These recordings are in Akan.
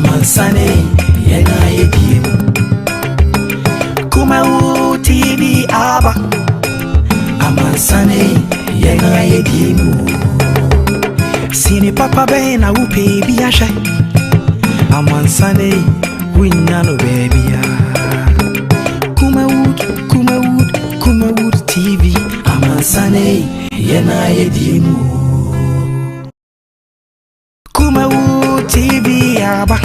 Amansane yena yedimu Kumawood TV aba Amansane yena yedimu Sini papa bena upe biasha Amansane winyano baby ya Kumawood TV Amansane yena yedimu Kumawood TV aba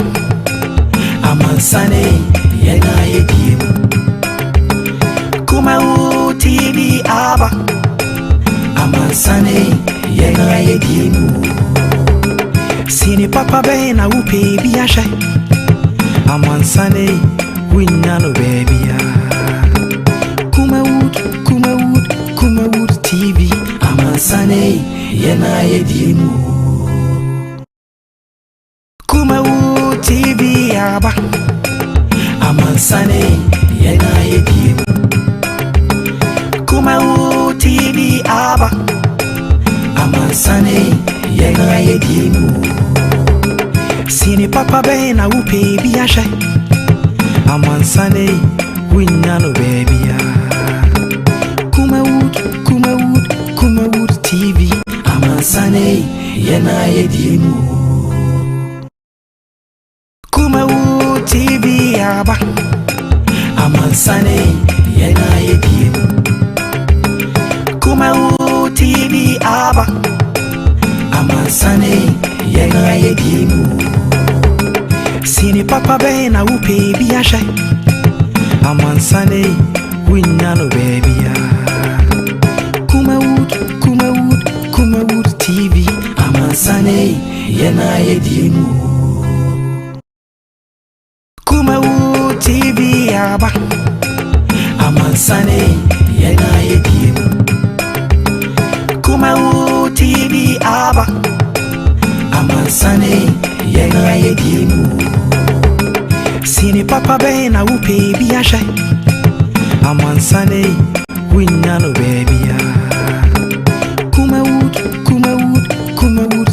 Amansane yena yedimu Kumawood TV aba Amansane yena yedimu Sini papa bena upe biasha Amansane winyano baby ya Kumawood TV Amansane yena yedimu Kumawood TV aba Amansane yena yedimu Kumawood TV aba Amansane yena yedimu Sini papa bena upe biasha Amansane winyano baby ya Kumawood TV Amansane yena yedimu Kumawood TV aba Amansane yena yedimu Kumawood TV aba Amansane yena yedimu Sini papa bena upe biasha Amansane winyano baby ya Kumawood TV Amansane yena yedimu Kumawood TV aba Amansane yena yedimu Kumawood TV aba Amansane yena yedimu Sini papa bena upe biasha Amansane winyano baby ya Kumawood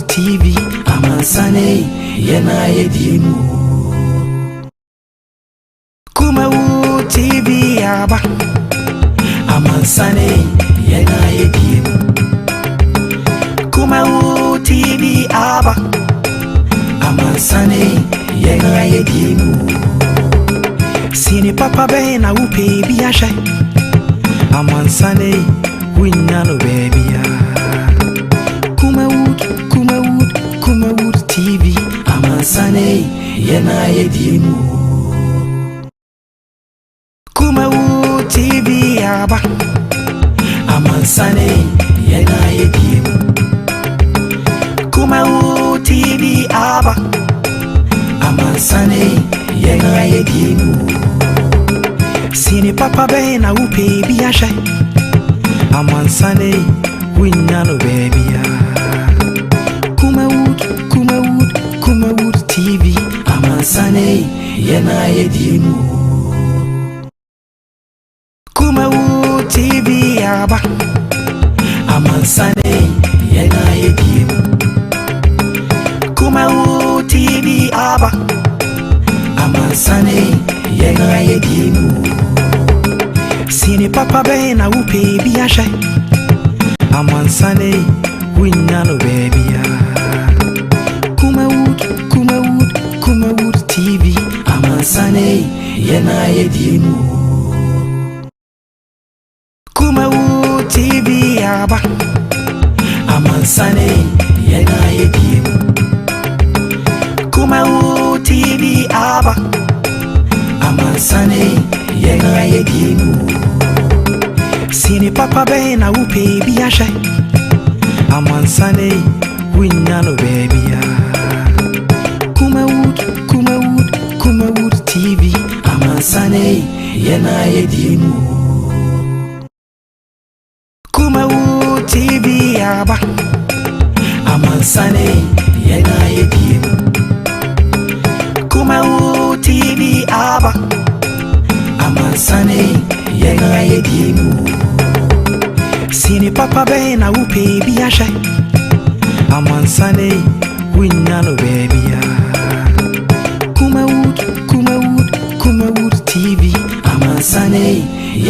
TV Amansane yena yedimu Kumawood TV aba Amansane yena yedimu Kumawood TV aba Amansane yena yedimu Sini papa bena upe biasha Amansane winyano baby ya Kumawood TV Amansane yena yedimu Kumawood TV aba Amansane yena yedimu Kumawood TV aba Amansane yena yedimu Sini papa bena upe biasha Amansane winyano baby ya Kumawood TV Amansane yena yedimu Kumawood TV aba Amansane yena yedimu Kumawood TV aba Amansane yena yedimu Sini papa bena upe biasha Amansane winyano baby ya Kumawood TV Amansane yena yedimu Kumawood TV aba Amansane yena yedimu Kumawood TV aba Amansane yena yedimu Sini papa bena upe biasha Amansane winyano baby ya Kumawood TV Amansane yena yedimu Kumawood TV aba Amansane yena yedimu Kumawood TV aba Amansane yena yedimu Sini papa bena upe biasha Amansane winyano baby ya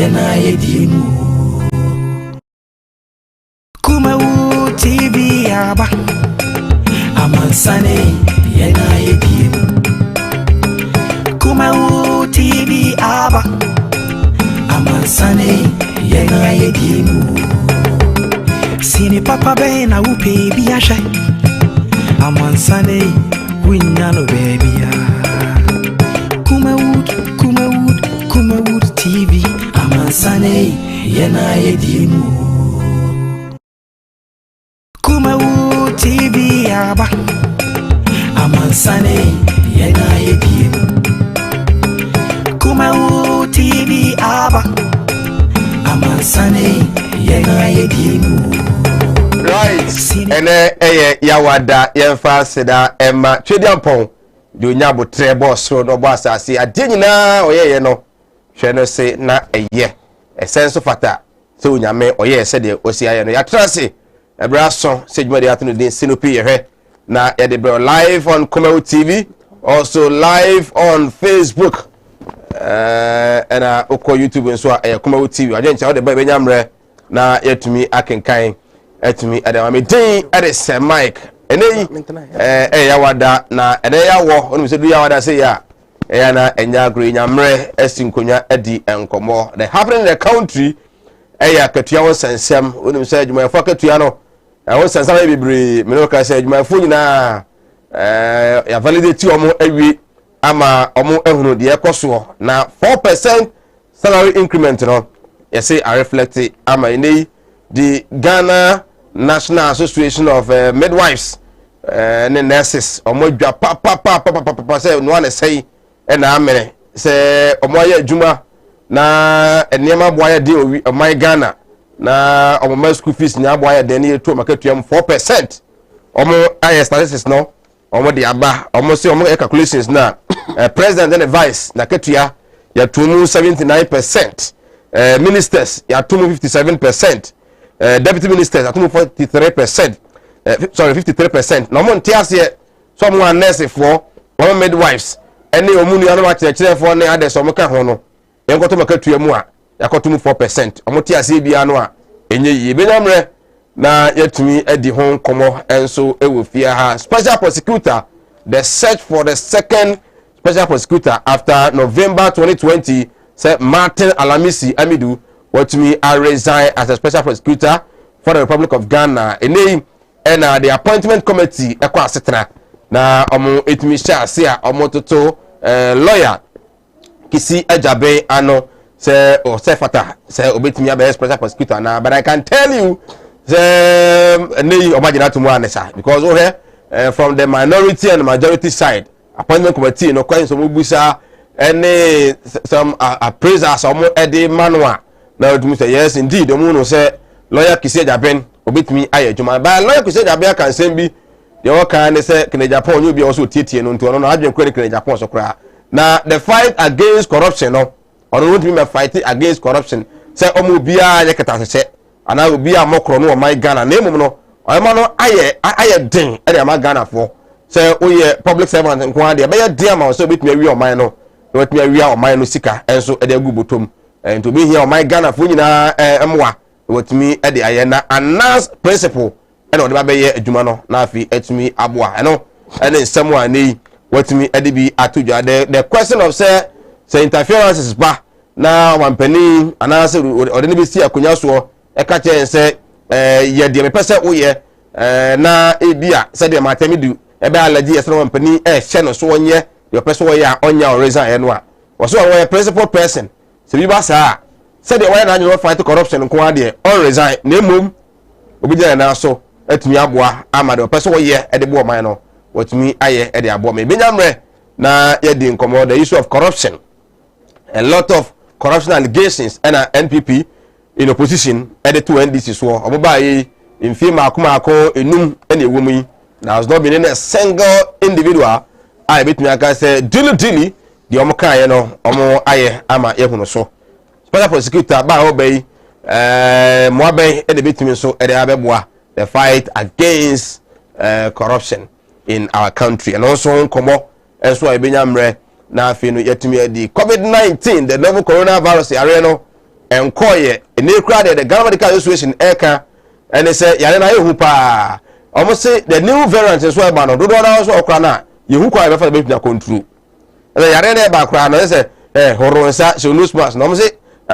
yena yedimu. Kumawood TV aba amansane yena yedimu. Kumawood TV aba amansane yena yedimu. Sini papa be na upe biasha amansane winyano baby ya. Kumawood TV amansane yena yedimu. Kumawood TV aba amansane yena yedimu. Kumawood TV aba amansane yena yedimu. Right, ene yawada yemfa seda emma twediampon de onyabo trebo so no boss ase ade nyina oyeye no hwe no se na eye esenso fata se onyame oyeye se de osi aye no yatrase ebra so se djumade atunu din sinopi yehwe na yede bro live on Kumawood TV, also live on Facebook and oko YouTube and so Kumawood TV ajencha de ba benyamre na yetumi akenkan etumi adama din ade Mike enei yawada na ene yawo onu se du yawada se ya na enya agro nyamre esinkonya adi enkomo the happening in the country katua won sensem onu se adwuma fo katua no won sensem bibiri me no ka se adwuma fo nyina ya validate omo awi ama omo ehunu de ekoso na 4% salary increment no say I reflect ama enei the Ghana National Association of Midwives and nurses omodwa pa say no one say na amene say omoye adwuma na enema boya de oman Ghana na omoma school fees nya boya de na to makatuam 4%. Omo statistics no omo de aba omo say omo calculations na president and vice na katua ya tumu 79%. Ministers ya tumu 57%. Deputy ministers atumu 43%. Sorry, 53%. No more tiase someone nurse for one midwives. Any omunu anu achire for ne ade so meka ho no. Enkoto makatu mu a yakotumu 4%. Omo tiase bia no a enye yi benyamre na yetumi edi ho komo enso ewofia ha. Special prosecutor, the search for the second special prosecutor after November 2020 said Martin Alamisi Amidu watumi resign as a special prosecutor for the Republic of Ghana. Ene and the appointment committee ekwa asetena na omo etumi sha se a omo toto lawyer kisi ajabe ano se o sefata se obetumi abe special prosecutor na, but I can tell you ne omagina to mu anesa because o here from the minority and majority side appointment committee no kwan so mubusa any some appraisers omo ede manual na otumi say yes indeed omo no say lawyer kisi ajaben obetumi aye adwuma ba lawyer kisi ajaben kan sem bi de o kan ne say kene Japan you be also tietie no nto no adwen kwere kene Japan so kra na the fight against corruption no ono won't be fight against corruption say omo bia ye keta se ana obi a mokro no o my Ghana na emum no oyema no aye den e ma Ghana for say oye public servant nko ade be ye den ma so obetumi awi o man no obetumi awi o man no sika enso e de agu botom to be here o my Ghana for nyina emwa obetumi e de aye na announce principle e no de ba be ye adwuma no na afi etumi aboa eno ene nsemu ani watumi e de bi atodwa the question of say interferences ba na wampani anase ode ne bi si akonya so e ka che se ye de me pese oye na ebia se de matemi du e be alaji ese wampani e hye no so onye de pese oye a onya o reason e no a wo so oye principal person se bi ba sa se de oye na anyo fight corruption nko ade on resign na mum obi je na so atumi aboa ama de pese oye e de bo man no watumi aye e de aboa me benyamre na ye di nkomo the issue of corruption. A lot of corruption allegations and NPP in opposition added to NDC so omobai in fima akumako enum ene ewumi. There has not been any single individual I bit me aka say dilly the omo kan ye no omo aye ama ehunu so special prosecutor ba obey mo aben ene bitimi so ede abeboa the fight against corruption in our country and also nkomo enso ebenyamre na afi no yetumi adi COVID-19 the novel coronavirus area no enkoye ene kura the Ghana Medical Association eka ene say yare na yehu pa almost say the new variant so e ba no do na so okra na yehu kwa be fa be tuna control ene yare na e ba kura no say horonsa so no spas no say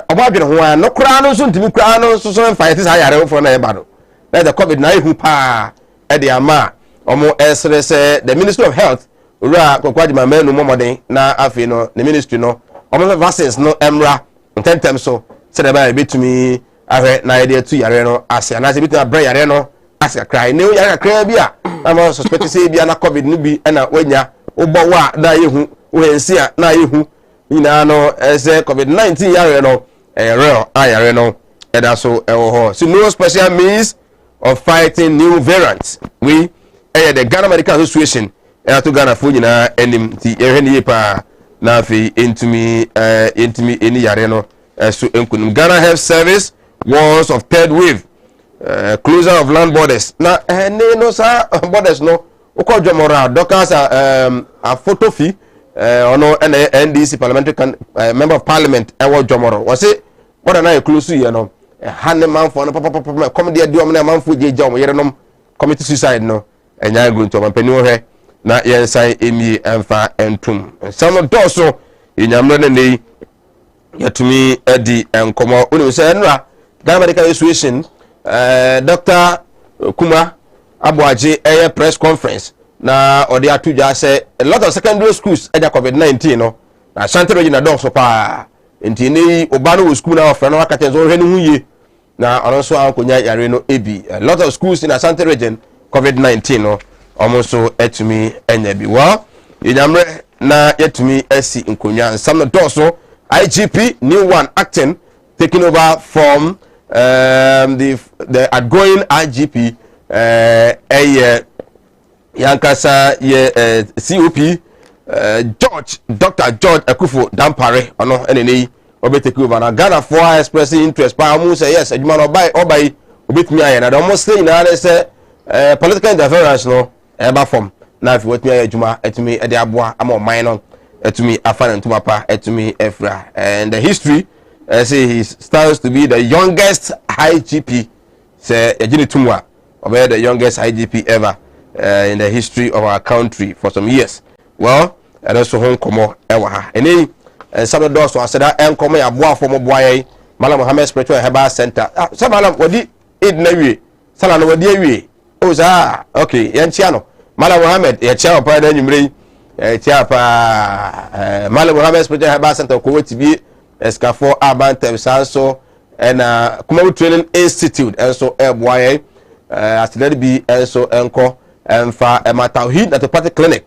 oba dwene ho an no kura no so ntimi kura no so fight say yare fo na e ba no na the covid na yehu pa e de ama omo esre say the Ministry of Health ura kokwaji ma menu momoden na afi no the ministry no omo vaccines no emra tentem so say the ba betumi ahwe na ide tu yare no ase na se betumi abra yare no ase cry ne yare cry bia na suspect say bia na covid no bi na wanya obo wa da yehu o hensia na yehu ina no say covid-19 yare no real yare no eda so ho so no special means of fighting new variants we the Ghana Medical Association to Ghana for nyina enim ti ehwe pa na afi entumi eni yare no so enkunum. Ghana Health Service warns of third wave, closure of land borders na no sa borders no ukojomora doctors a photo fee ono NDC parliamentary member of parliament ewo jomoro was say border na close you no hanne man for no papa come there do am na man for jeja om yere no committee suicide no enya go to man pani wo hwe na yensan emi emfa entum some doso enyamro ne nei yatumi edi enkomo oni say enra Ghana Medical Association Dr. Kuma Abuaje press conference na odi atuja say a lot of secondary schools eja covid-19 no na Ashanti region don so pa enti ni oba no school na ofre no akate zo hwe ni huye na ono so ankonya yare no ebi a lot of schools in Ashanti region covid-19 no almost etumi enya bi wa enyamre na yetumi asi nkonya nsam no doso IGP new one acting taking over from the outgoing IGP yankasa COP Dr. George Akufo Dampare ono eneni obetake over na Ghana for expressing interest pa amu say yes adwuma no obai obetumi aye na the almost say na say political interference no eba form na if wetumi aye adwuma etumi e de aboa ama oman no etumi afana ntuma pa etumi efra and the history say he stands to be the youngest IGP say yagini tumwa obe the youngest IGP ever in the history of our country for some years. Well, and also home komo ewa ha eni some of those so that enkomo ya boa for mo boa Malam Mohammed Spiritual Herbal Center say malam wodi id na wie sala no wodi awie o za okay yanchia no Malam Mohammed ya chia pa da nyumre chia pa Malam Mohammed Spiritual Herbal Center ko TV escafo abantem sanso and Kumawood Training Institute and so boa as let be also enko emfa ematawhid at the party clinic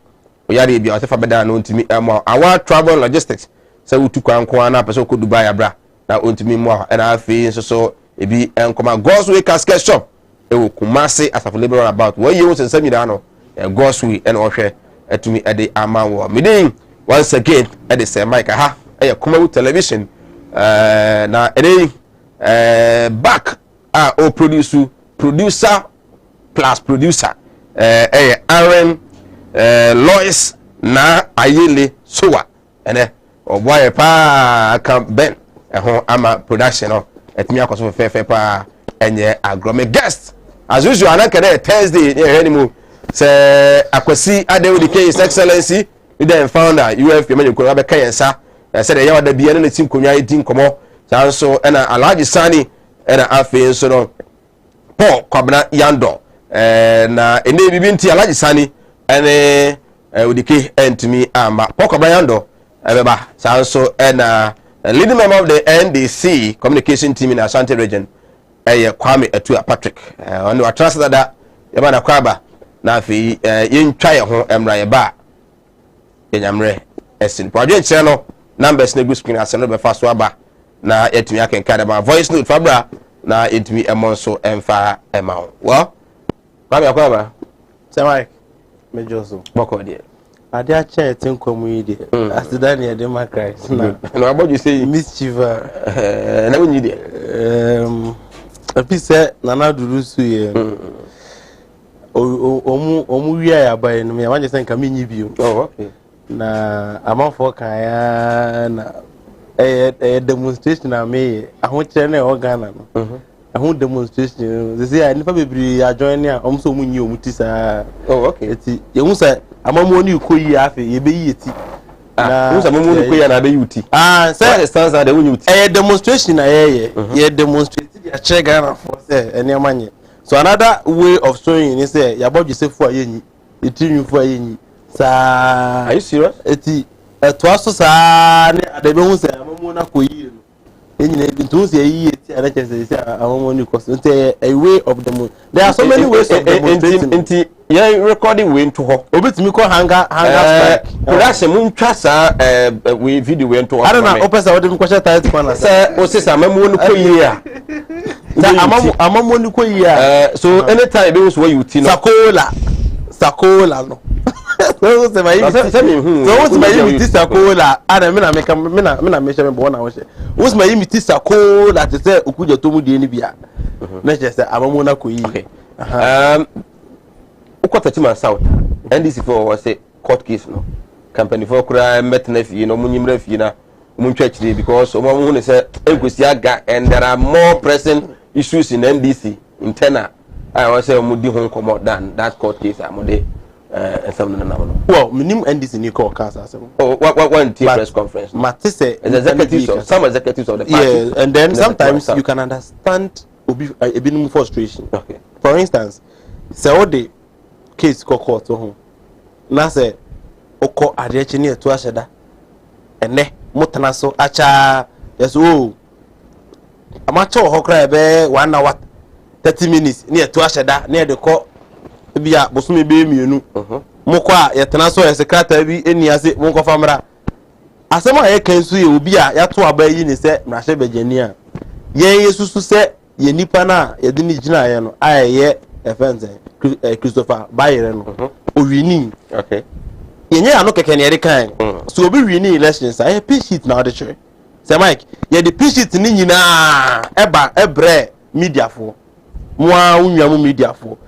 oyare bia otefa beda na ontimi our travel logistics say we took anko na person ko Dubai abra na ontimi mo na afi so ebi enkoma Godsway casket shop e wo Kumasi asafo liberal about where you say samida no Godsway and ohwe etumi ede amawo midin once again ede say Mike ha Kumawood television na ede back o producer plus producer Aaron Lois na Ayele Sowa ene oboye pa kan ben ho ama production no etimi akoso fefe pa enye agrome guest as usual anakere Thursday henimu se akwasi Adewudi His Excellency the founder UF Yemanyeko abeka yensa se de yawada bia na tim konwa edin komo sanso ena Alhaji Sani ena afi so no Paul Kwabena Yando na ene bibi nti Alhaji Sani ene udike entimi amba Paul Kwabena Yando ebeba sanso ena leading member of the NDC communication team in Ashanti region Kwame Etua Patrick on the trust that yaba na kwaba na afi yentwa ye ho emra ye ba yenyamre esin project channel numbers na go screen asem be fa so aba na yetumi akenka da voice note fabra na yetumi emonso emfa ema wo kwaba Mike mejoso boko de ade a che tenkomu yi de asida na de makrai na aboju say mischief na wonyi de apise nana durusu ye omu wia ya bae no me wanje sen ka menyi bio oh okay na amafo kan ya na a demonstration I made. I want to know Ghana. I want demonstration. They say I never be a join here. I'm so many mutisa. Oh, okay. You must say I'm a money you could have a baby. Who's a moment we are beauty? Sir, stands at the window. A demonstration. I demonstrated a check Ghana for any money. So another way of showing is say your body say for you, it you for you. Are you serious? It was so sad. They don't say I'm a monarchy. To say a way of the moon. There are so many ways of demonstrating. Yeah, recording way to her. Obit me call hanger that's a moon trassa we video went to. I don't know. Opens out the question tight corner. Sir, what's this? I'm a moon here. I'm a moon here. So anytime those where you think Sakola no. So what's my imiti Sakola? I mean measure me born awon. What's my imiti Sakola to say ukuja to mu de ni bia. Na je say amamona ko yi. Ukota tima south. NDC for was say court case no. Company for kura metna fi no munyimra fi na muntwa chire because omo hu ne say enkosi aga and there are more pressing issues in NDC internal. I was say mu di ho komo than that court case amode. Well, minimum NDC ni call cancer. Oh, what press conference? Matisse, executives, some executives of the party. Yeah, and then sometimes you can understand a bit more frustration. Okay. For instance, say all the case call court to home. Na say, oko adiachi ni etu asheda. Ene mutana so acha yes oh. Amacho hokra ebe 1 hour 30 minutes ni etu asheda ni de call. Bia bosume be mienu mokwa yetena so secretary bi eni ase monko famra asema ye kansu ye obi a yato aba yi ni se mrahye begani a ye yesusu se ye nipa na ye de ni gina ye no aye efense Christopher Bayere no owini okay yenye ano keke ne ye kan so obi wini elections aye pin sheet na auditor se Mike ye de pin sheet ni nyina eba ebre media fo mo a unwa mo media fo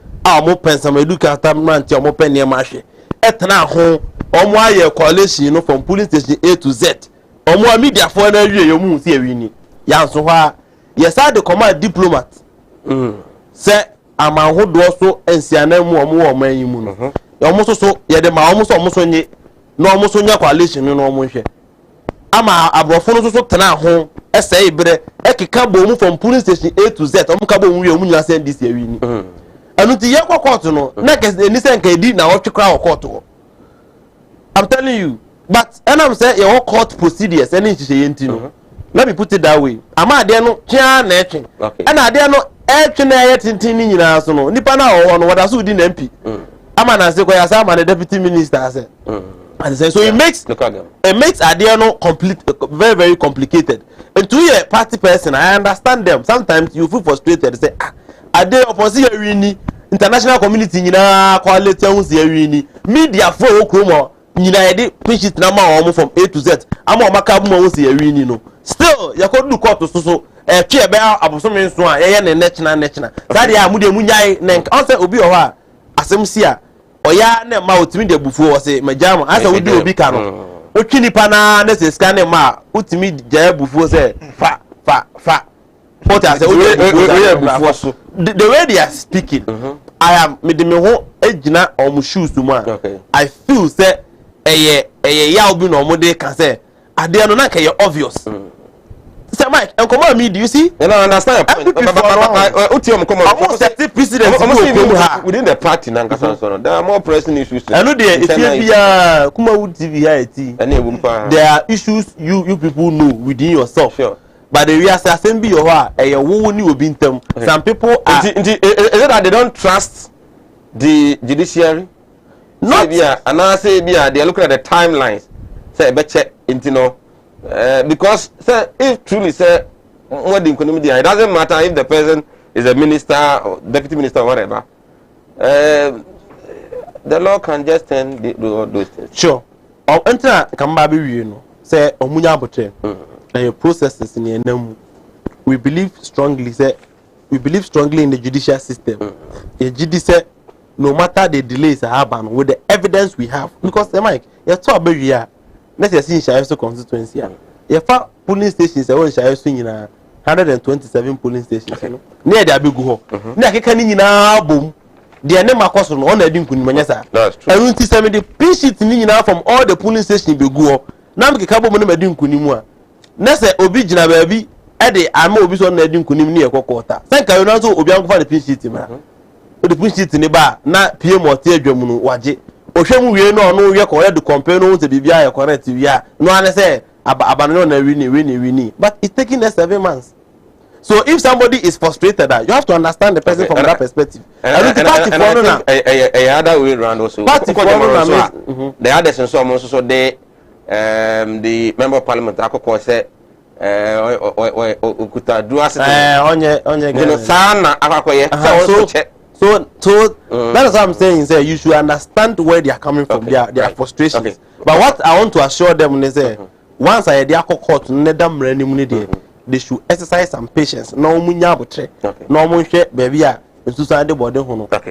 mo pensam educator man ti mo pen e ma hwe etena ho omo aye coalition no from police station A to Z omo media for na wie yo mu si awini ya so ha yesa de command diplomat se amanhodo so ensiana mu omo manyi mu no omo so ye de ma omo so nye no omo so nya coalition no omo hwe ama abrofo no so tena ho ese ibre ekeka bo mu from police station A to Z omo ka bo mu wie omo nya send this awini anuti ye kwa court no na kese ni se nka di na wo twekra court wo I'm telling you but and I'm say your court procedures any nhihye yenti no let me put it that way ama ade no tia na etwe and ade no etwe na ye tintin ni nyina so no nipa na wo no wada so di na MP ama na se ko ya sa ama the deputy minister say and say so it makes ade no complete very very complicated and to your party person I understand them sometimes you feel frustrated say ade opposition wini international community nyina quality hu se wini media for okromo nyina yede pinchit na ma omo from A to Z ama o maka bu ma hu se wini no still yakodu court so twe ebe abosomi nso a ye ne national that dey amude munyai na on say obi o ha asem si a oya na ma otimi de bufu o se majama asa wodi obi ka no otwini pa na se scan ma otimi ja bufu se fa what I say the way they are speaking I am me ho ejina om shoes to man I feel say ya obi no mo de kan say ade no na ka ye obvious say Mike and come on me do you see and I understand your point utiom come on almost set president within the party na nkasa so there are more pressing issues I know there if you be Kumawood TV here there are issues you people know within yourself sure. But the real assembly or some people are is it that they don't trust the judiciary? Not yeah, and I say yeah, they are looking at the timelines. Say better into no because say if truly say what the economy it doesn't matter if the person is a minister or deputy minister or whatever. The law can just turn those things. Sure. Enter Kambabi you know say omunya botre. Processes in the we believe strongly in the judicial system. The judiciary, no matter the delays happen with the evidence we have, because Mike, you're too busy. Let's see in Shaiso constituency. Yefa polling stations e won shaye so nyina 127 polling stations no. Ne dey abegu ho. Ne akeka ni nyina bom. De ne makoso no on na di nkunimanya sa. That's true. And unti 70 pin sheet ni nyina from all the polling stations begu ho. Na mkeka bom no madi nkunimu a. Na se obi gina baabi e de ama obi so na di nkunim ne ekokota. Senka yo na so obi ankofa de pin sheet ma. O de pin sheet ni ba na PM ote adwamu no waje. Ohwemu wie no no ye ko de compare no se bibia ye correct wia. No ane se abano na wini. But it's taking us 7 months. So if somebody is frustrated, you have to understand the person from that perspective. And I think a other way around also. The other sense also the member of parliament akoko say okuta do asset onye sana akokoye so that is what I'm saying. Say you should understand where they are coming from, their frustrations. Okay. But what I want to assure them is once I dey court nedam rani they should exercise some patience. No munya botre. No munhwe baby a nsusan de body ho no. But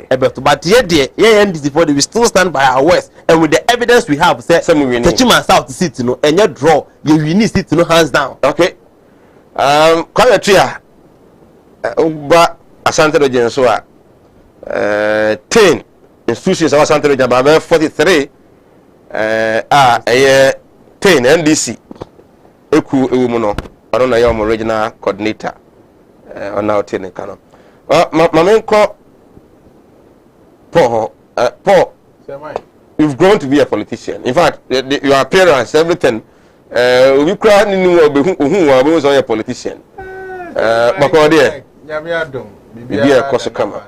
here NDC for we still stand by our words, and with the evidence we have say Techiman South seat no enye draw you win seat no hands down. Okay. Kwame Tria ba Asante Region so 10 institutions of Asante Region ba 43 10 NDC eku ewumu no ono na yom regional coordinator on now 10 kano mamenko Paul you've grown to be a politician. In fact your appearance everything we cry ni who was a politician bako there nyame adom bibia koso kama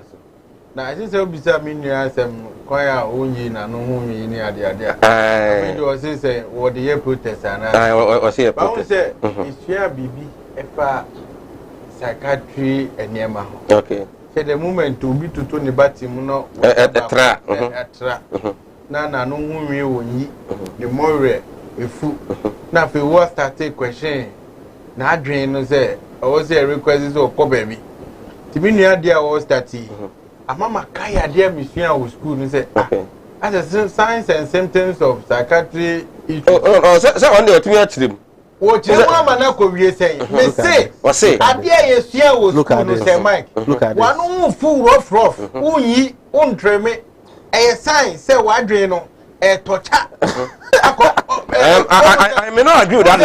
na I say obisa me nua asem kwaya onyi na no hu yi ni ade I do say what the year protest ana o say protest say isua bibi efa psychiatry eniema ho okay say the moment obi tutu ne batim no etra na no hu wi onyi the more efu na fe what start question na adwen no say o say request so ko baby tibi nua dia o start amama kaya dia mission of school ni say as a signs and symptoms of psychiatry issues say on the otimi atrim wo che mo amana ko wie say me say adia yesua wo school no say Mike wanu fu rough unyi untreme e sign say wadwen no e tocha I may not agree with that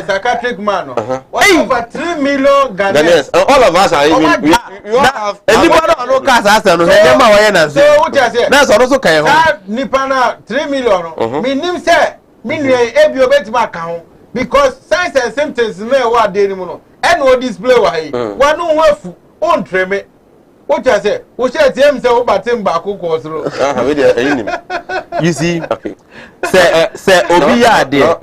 psychiatric man over 3 million Ghanaians. All of us are even we all have anybody no cast us no dem ma waye na so what you say na so so kan ho nipa na 3 million me nim say me nua ebi obetima ka ho because signs and symptoms na wa dey ni mu no e no display wa yi wa no ho afu on treme. What you say? We share them say obatem ba akoko osoro. We dey nim. You see, okay. Say obi ya there.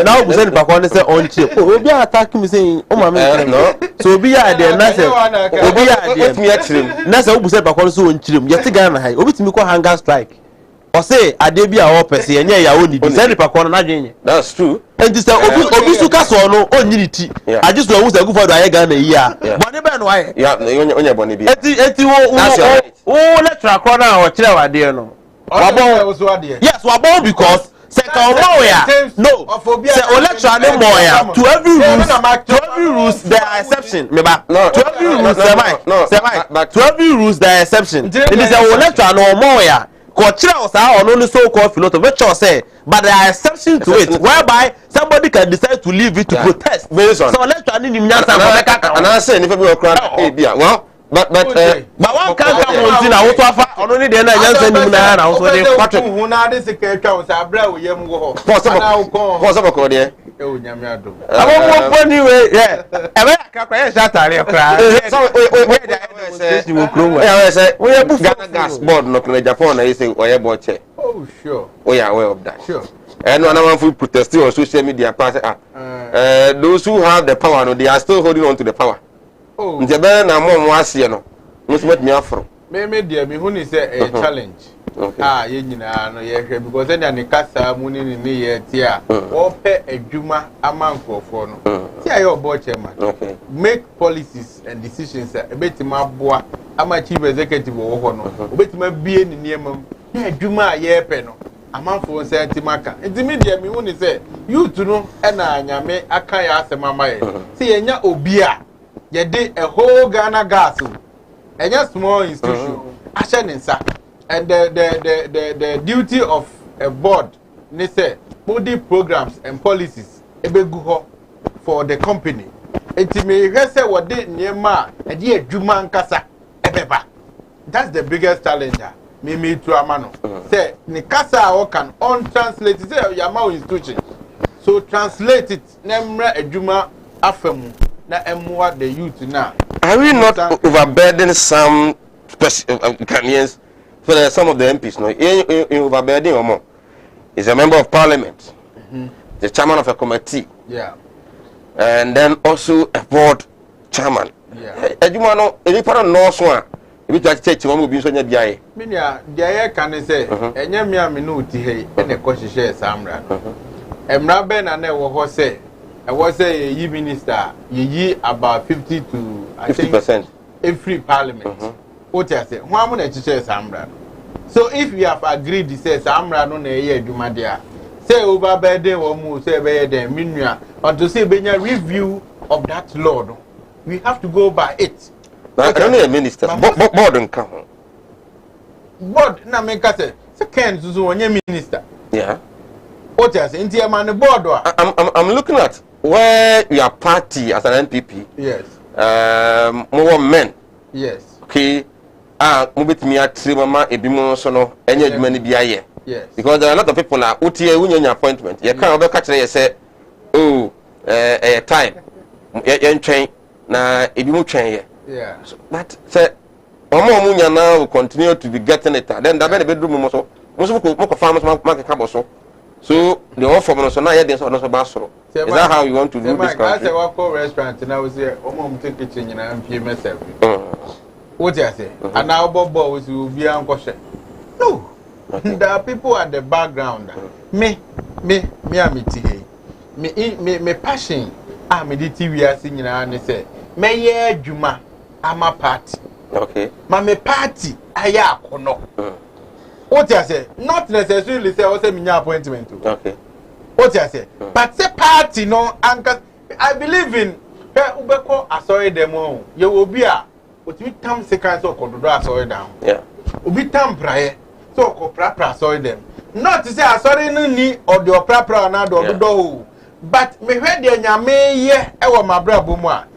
Now we say nipa kon say on chip. Obi attack me saying, "Oh mama." No. So obi ya there na say obi ya there. Me atrim. Na say obi say nipa kon so on chirim. Yeti Ghana high. Obi timi ko hunger strike. Or say ade bi a wo pese enye ya oni di. Say nipa kon na dwenye. That's true. And this obi suka so no onyi ti. I just want to go for the Ghana here. Boni be no aye. Yeah, onye boni bi. Eti wo lecture corner o kire wa de no. Yes, wabon because say no. Say o lecture ne moya to every rules there are exception. Meba. To every rules say to every rules there are exception. It is a lecture no moya. Ko kire o sa only so called philosophy which say but there are exceptions to it whereby somebody can decide to leave it to protest based on so lecture ni nyansa for make and I say ni fe bi okra e bia well but one can't come on na wo to afa ono ni de na nyansa ni na na wo so de Patrick hu na de se ka twa wo sa abra wo yam wo ho for some ko de e o nyame adom awon mo ni we yeah e be akakwa ye shatare okra so we Ghana gas board no kle Japan na say oye bo che oh sure we are aware of that sure and one man for protesting on social media pass those who have the power no they are still holding on to the power oh njebe na mo ase no musu met me afro me dia me hu ni say a challenge ye nyina no ye hwe because any an kasa mu ni ye ti a wo pe adwuma amankofo no ti aye obo chairman make policies and decisions e betima boa ama chief executive wo ho no obetima bie ni niemam na adwuma a ye pe no amanfo say timaka ntimi de me hu ni say youth no na anyame aka ya asemama ye say yenya obi a ye de a whole Ghana gas enya small institution ashe ne nsa and the duty of a board ni say body programs and policies ebegu ho for the company etimi hwe say wo de niema e de adwuma nkasa ebeba. That's the biggest challenge. Me to amano. Say ni kasa o can on translate say yama institution. So translate it nemra adwuma afemu na emwa the youth now. Are we not overburdening some Ghanaians for some of the MPs? No, in overburdening or more. He's a member of parliament, the chairman of a committee, and then also a board chairman. Adwuma no any part no so we just take one be so nya biaye minia dia kan say enya me am no ti he na ko hihye samra emra be na na wo ho say e was say yi minister yi about 50 to 50% every parliament what you say ho am na hihye samra. So if we have agreed to say samra no na ye adwuma dia say over burden wo mu say be dey minua or to say benya review of that law no, we have to go by it. I don't need a minister. Board and come. Board na make us say Ken Zuzu onye minister. Yeah. What you say? Inti man the board. I'm looking at where your party as an NPP. Yes. More men. Yes. Okay. Mubit me at mama ebimo so no enye adwuma ni bia ye. Yes. Because there are a lot of people now utie unya appointment. You can over catch you say oh time. You train na ebimo train ye. Yeah. So, but say omo now will continue to be getting it. Then that be bedroom most farmers market cabo. So the offer so now you so basoro. Is that how you want to do this country? I say walk restaurant and I was say omo take kitchen and MP myself. What you say? And now bobo will be uncle. No. There are people at the background. Me am it me passion. Me the TV are singing and say me ye juma ama party. Okay. Ma me party aya kono. What you say? Not necessarily say also me appointment. Okay. What you say? But say party no anka I believe in ubeko asori demo. You will be a but we tam second so kododo asori down. Yeah. Ubi tam praye so ko prapra asori dem. Not to say asori no ni or the prapra na do do. But me hwe de nyame ye e wo mabrabo mu a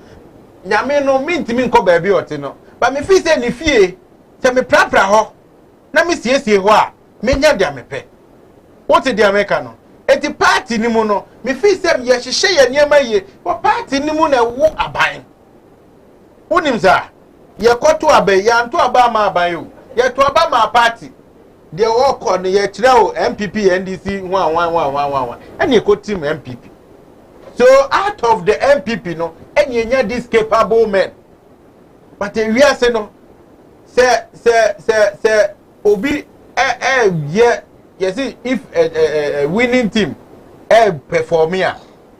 nyame no mintimi nko ba bi ote no but me fi say ni fie se me prapra ho na me siesie ho a me nya de amepe what the America no eti party ni mu no me fi say ye hihye ye niema ye wo party ni mu na wo aban unim za ye koto aban ye anto aba ma aban yo ye to aba ma party de wo ko no ye kire o MPP NDC one eni ko team MPP. So out of the MPP no enya this capable men. But we are saying no say obi yeah you see if a winning team perform here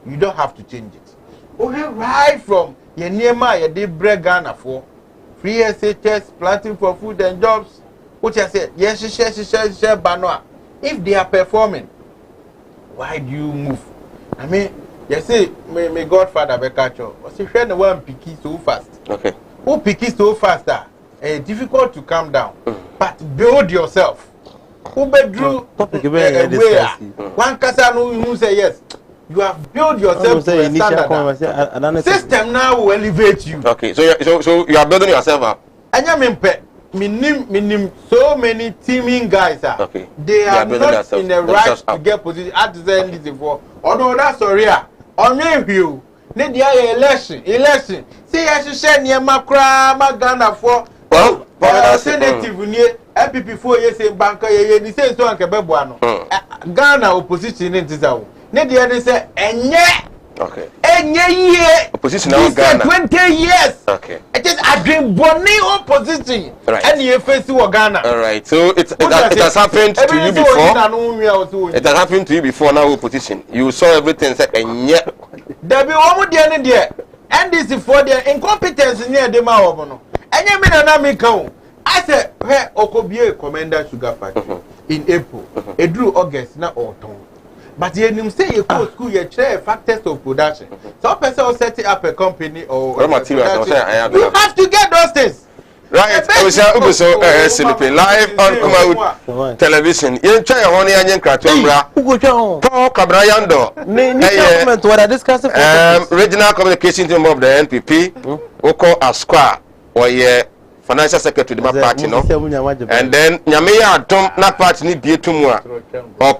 you don't have to change it. Okay, right from your niema ye dey break Ghana for free SHS planting for food and jobs. What you say? Yes, share banoa. If they are performing, why do you move? I mean, you say, my godfather be catch you. But if you one picky so fast, okay. Who picky so fast? Difficult to calm down, but build yourself. Who bedrew one casa who say yes. You have built yourself to a standard. System now will elevate you. Okay, so you are building yourself up. Minim so many teaming guys are. Okay. They are not in the right to get position at the end before. Although that's sorry. On you, need the election. See, I should share near Macra, Magana for senative near MPP 4 years in banker. You say so, Uncle Bebuano. Ghana opposition in Tizao. Need the other say, and yet. Okay. And yeah, opposition now Ghana 20 years. Okay. It is a dream bonny opposition. Right. And you face to Ghana. All right. So it has happened to you before. It has happened to you before now opposition. You saw everything said and yeah. There be one more there. And this is for their incompetence near the Maobono. And you mean an American. I said, hey, Okobie commander sugar factory. in April. It drew August na autumn. But you say you go school, you share factors of production. Some person will set up a company or raw materials. You have to get those things. Right, I was sleeping live on Kumawood television. You try your honey and Kratambra. Paul Cabrayando. What are discussing? Regional communication team of the NPP. Oko Asqua or financial secretary to my party, no? And then Nyamea Tom na party ni Bietumwa or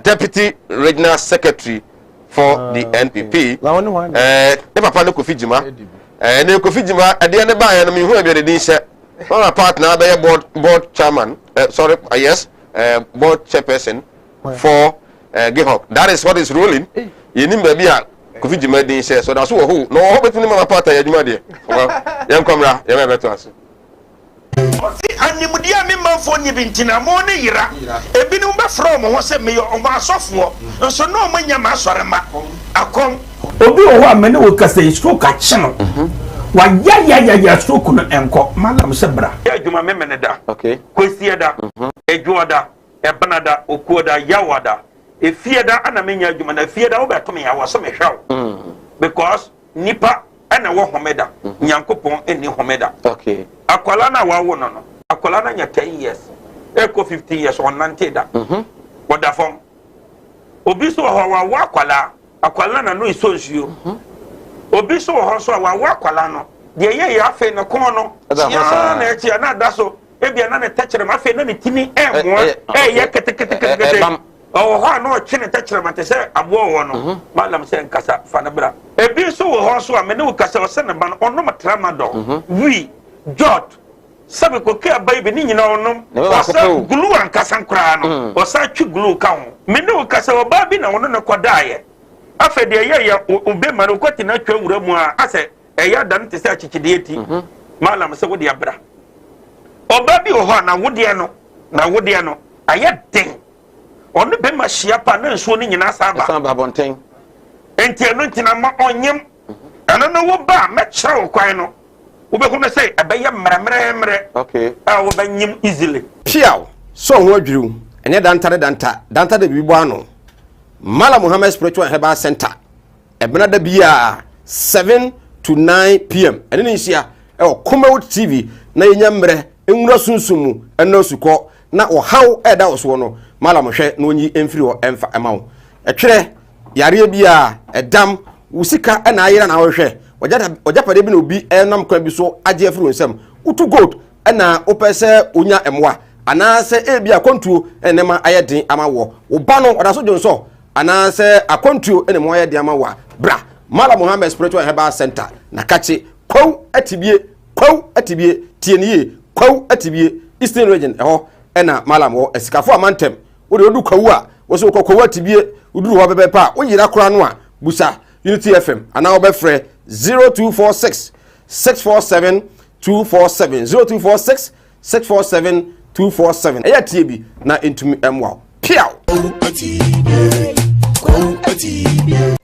deputy regional secretary for the NPP. Never Pano Kofijima. And then Kofijima at the end of the buy and me who be the my partner be board chairman. Yes, board chairperson for Gihok. That is what is ruling. You need maybe a Kofijima din share. So that's who no hope to my partner Yadima there. Yam Kamra, Yam better answer. Animudia me manfo ni bintina mo ne yira ebinum be from ho se me o ma asofo nso no manya ma asore ma akom obi o ho amene wo kasa isko ka chino wa ya stroke no enko malam se bra ya adwuma me mene da okay kwesi da edwo da ebana da okuo da yawa da efie da ana menya adwuma na efie da wo beto me yawa so me hwaw because nipa ana wo homeda nyankopon eni homeda okay akwala na wawo no akwala na nya 10 years eko 15 years on 90 da wada form obi so ho wa akwala na no isonsuo obi so ho so wa akwala no de ye ya afi no kon no ya na echi na da so ebia na ne techere ma afi na ne timi enwo ye kete oh ho no chine techere ma te se abo wo no malam se nkasa fa na bra ebi so ho so a me ne ukasa o se ne ba no ono matrama do wi jot sabe ko ke baby ni nyina onom wasa glue an kasan kra no wasa twi glue ka ho me ne ukasa o ba bi na wono ne kodaye afa de ye ube ma no kwati na twa wura mu a ase eya dan te se achikide eti malam se wodi abra oba bi o ho na wode no aye den onu be ma hia pa na nsuo ni nyina saba bonten enti eno ntina ma onyem ana no wo ba me kyerɛ kwan no wo be hu say abɛyɛ mmeremmeremre okay a wo banyem easily piaw so ho adwiriw ene danta de bibo ano Mala Muhammad Spiritual Herbal Center ebena da bia 7 to 9 p.m. ene ni hia Kumawood TV na yenya mmerɛ enwura sunsumu eno sukɔ na ohaw eda oso no Mala mohwɛ na onyi emfiri ho emfa emawo etwere yare bia edam wusika na ayira na wohwɛ ojapade bi na obi enam kwa bi so agye afiri nsam utu gold na opese onya emwa anase ebi akontuo enema ayeden amawo oba no odaso jonso anase akontuo enema ayeden amawa bra Mala Muhammad Spiritual Herbal Center na kache kwaw atibie tienie kwaw atibie Eastern Region eho ena Malam wo esikafo amantem wo de odu kwaw a wo so kwaw atibie uduru ho bebepa wo yira kora no a busa Unity FM ana obefre 0246 647 247 0246 647 247 eya tie bi na entumi emwa piaw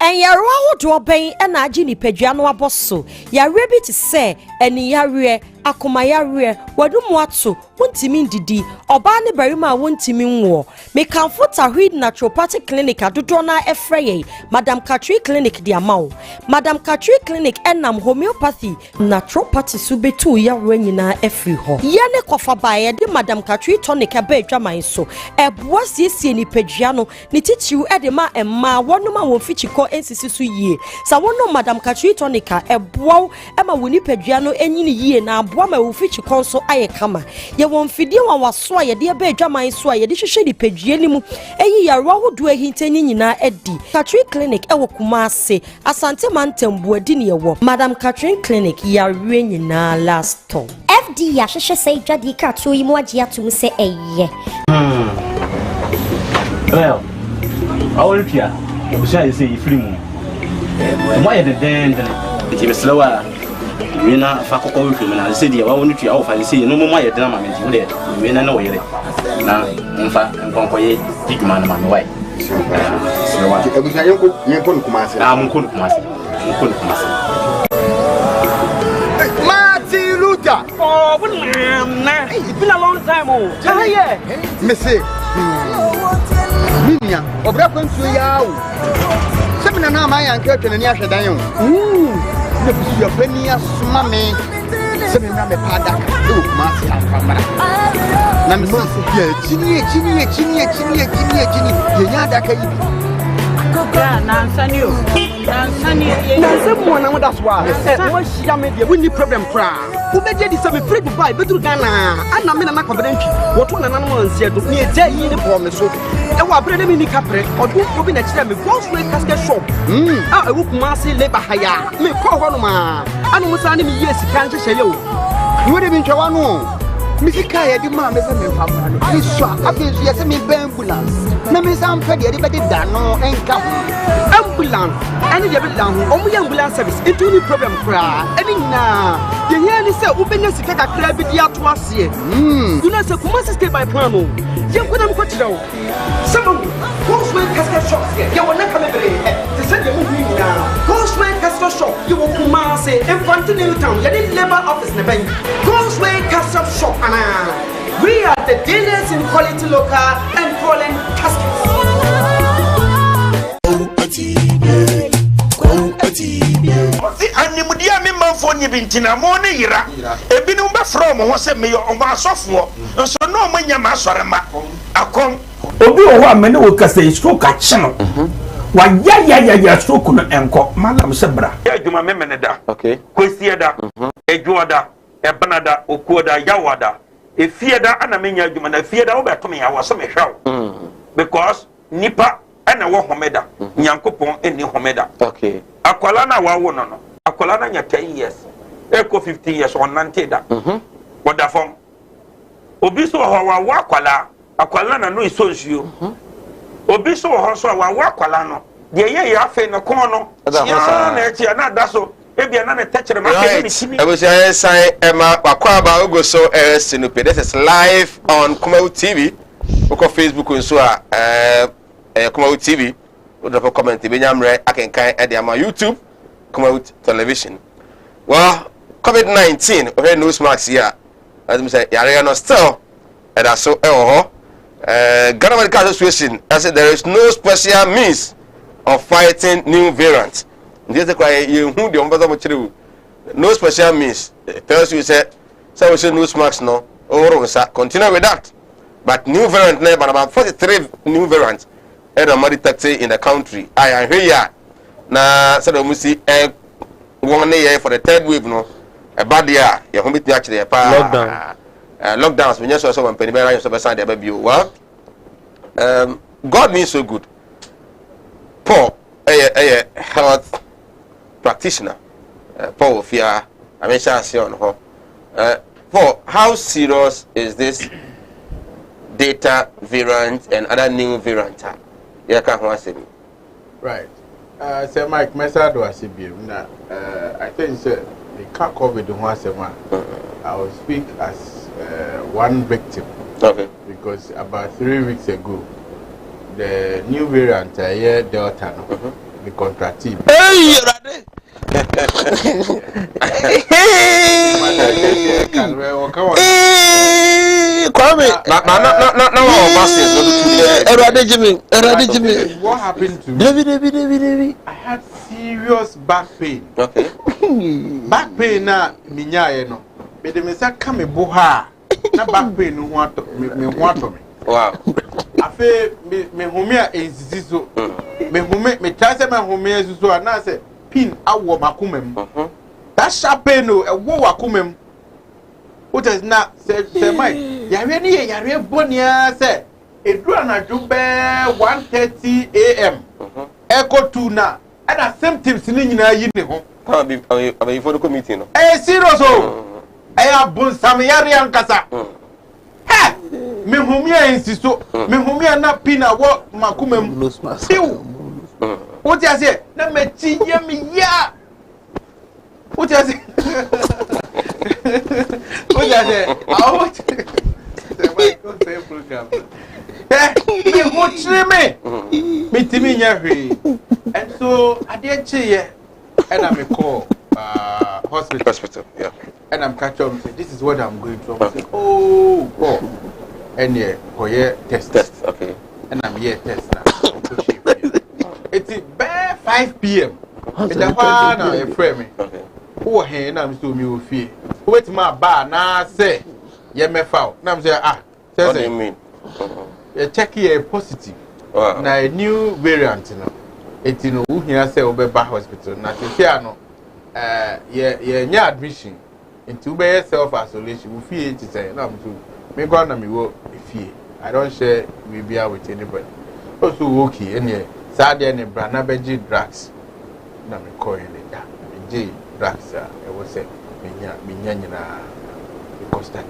and yaro ahodo ben na agi ni padua no aboso yare bi te se eni yare akoma yare wadumu ato wontimi ndidi oba ne barima wontimi nwo me kanfo tahid naturopathic clinic adodo na efreye Madam Katri clinic di amawo Madam Katri clinic enam homeopathy naturopathy subetu yare nyina efri ho ye ne kofa bae de Madam Katri tonic aba adwaman so eboa siesie ni padua no ni titiw de ma emma wonoma won fichiko ensisi so yie sa wono Madam Katri tonic eboa ema woni padua no enyini yie na aboa ma wo fichiko so aye kama ye won fidie wa waso a ye de aba adwaman so a ye de hwehwe di padua ni mu eyi yaro ahodo ahintani nyina edi Katri clinic ewo Kumase Asante Mantembu adi ne yewo Madam Katri clinic yare nyina last time FD ya hwehwe sei dwadi ka to yi mu agye atum se eye well all pia obusia you say free mu why the den it is slower we na fa kokko we free na say dia wa wonu tua wo fa say no mo ye den ma me ji de we na wo yere na mfa nkonko ye digma na ma me why slower obusia yenko Kumase munko Kumase Martin Luther oh it's been a long time oh yeah me say Minia, obra kwantu ya o. Semina na ma ya nke twene ni ahwedan o. Na bisu ya pani asoma me. Semina me pada ka. O ma se afamara. Na me so ya chini. Yenya da ka yi. Yeah, Nansani. Nanse mo na mo da so a. Wo hia me de woni problem kra. Wo beje di se me free Dubai bedu Ghana. Ana me na na kwabedantwi. Wo to na nanom ansia do. Ni eje yi ni bo me so. E wa bre de me ni kapre. Odu obi na kire me Goldsway casket shop. Ah, e wo Kumasi labor hire. Me ko ho no ma. Anu mo sa ni me yes kan hye yo. Wo de bi ntwa no. Misika ya di ma me se me papa no. Iswa afesu ya se me ambulance. Na me sam pe de be da no enka ambulance. Ani de be da ho. Omu ya ambulance service. Itu ni problem kra. Ani na. Ye here ni se ubenya sika kakra bi di ato ase. You know se Kumasi stay by plan no. Ye kwena mko tira wo. Some Goldsway casket shop here. Ye wona ka me bere. Te se de mu hu ni na. Goldsway casket shop. You wo Kumasi in front of New Town. Ye di labor office na ben. Goldsway casket shop. We are the dealers in quality local and foreign caskets. The animudia me man for ni bintina mo ne yira. Ebi no be from ho se me o ma asofo. Nso no mo nya ma asorema. Akom. Obi o ho amene wo kasa stroke a che no. Wa ya stroke no enko. Malam se bra. Ya djuma me ne da. Okay. Kwesi da. Ejuoda. Ebanada okuoda yawada efieda ana menya adwuma na fieda wo betome ya wo so me hwaw because nipa ana wo homeda nyankopon eni homeda. Okay. Akwala na wa wo no akwala na nya 10 years eko 15 years on nanteda woda fom obi so ho wa akwala na no isonsuo obi so ho so wa akwala no de ye ya fe no kon no ya na echi na da so ebi na techere ma ke ni chimi I say sign Emma Wakwaba Ugo so Sinupe. This is live on Kumawood TV. Uko Facebook nso a Kumawood TV. We drop a comment be nyamre akenkan e de ama YouTube Kumawood Television. Well, COVID-19 we news max here. As me say yare no still and so Ghana Medical Association I said there is no special means of fighting new variants. This is why you who the umbrella no special means. Tells you say we say news max no. Continue with that. But new variant never about 43 new variants are detected in the country. I am here. Na said we see 1 year for the third wave no. A bad year. You home it actually lockdown. Lockdowns when you saw someone penny bearing so beside the baby. Well, God means so good. Paul, health practitioner, Paul Fia, I mentioned on her. Paul, how serious is this data variant and other new variant? Yeah, can't say me. Right. Say Mike, Mesa do I see you now? I think the car COVID once a month. I will speak as one victim. Okay. Because about 3 weeks ago, the new variant, Delta, the contractive. Hey, you're ready. What happened to me? I had serious back pain. Okay. Back pain na minya no. But the mesa come boha. Na back pain no want me. Wow. Afe me homia ezizo. Me home me try say me home ezizo na say pin awo makumem. That sharp pain no e wo wakumem. What is na say Mike, yare ni yare bonia say edru anadwo be 1:30 am. Echo 2 na and the symptoms ni nyina yi ne ho. Abi for the committee no. Serious o. Abun sam yare ankasa. Me humia insisto. Me humia na pina wo makumem. What you say? Na me tiye mi ya. What you say? What you say? I want the Michael say program. Me watch me. Me timi nya hwe. And so I did che and I call hospital. Yeah. And I'm catch up say this is what I'm going through. I say, oh God. ɛnɛ kɔyɛ test okay ɛna meyɛ test na it's bɛɛ 5 p.m. ɛda hɔ na ɛfrɛ me wowɔ hɛn na me so mi wɔ fie wobɛtumi aba na sɛ yɛmɛfa wo na me sɛ what do you mean check here positive na a new variant no eti no wo hia sɛ wobɛba hospital na tete no ye nya admission into be self isolation we feel it say na me go na me wo fie I don't share we be with anybody also okay any sad any bra na beji drugs na me call you da me j drugs e wo say me nya nyina because that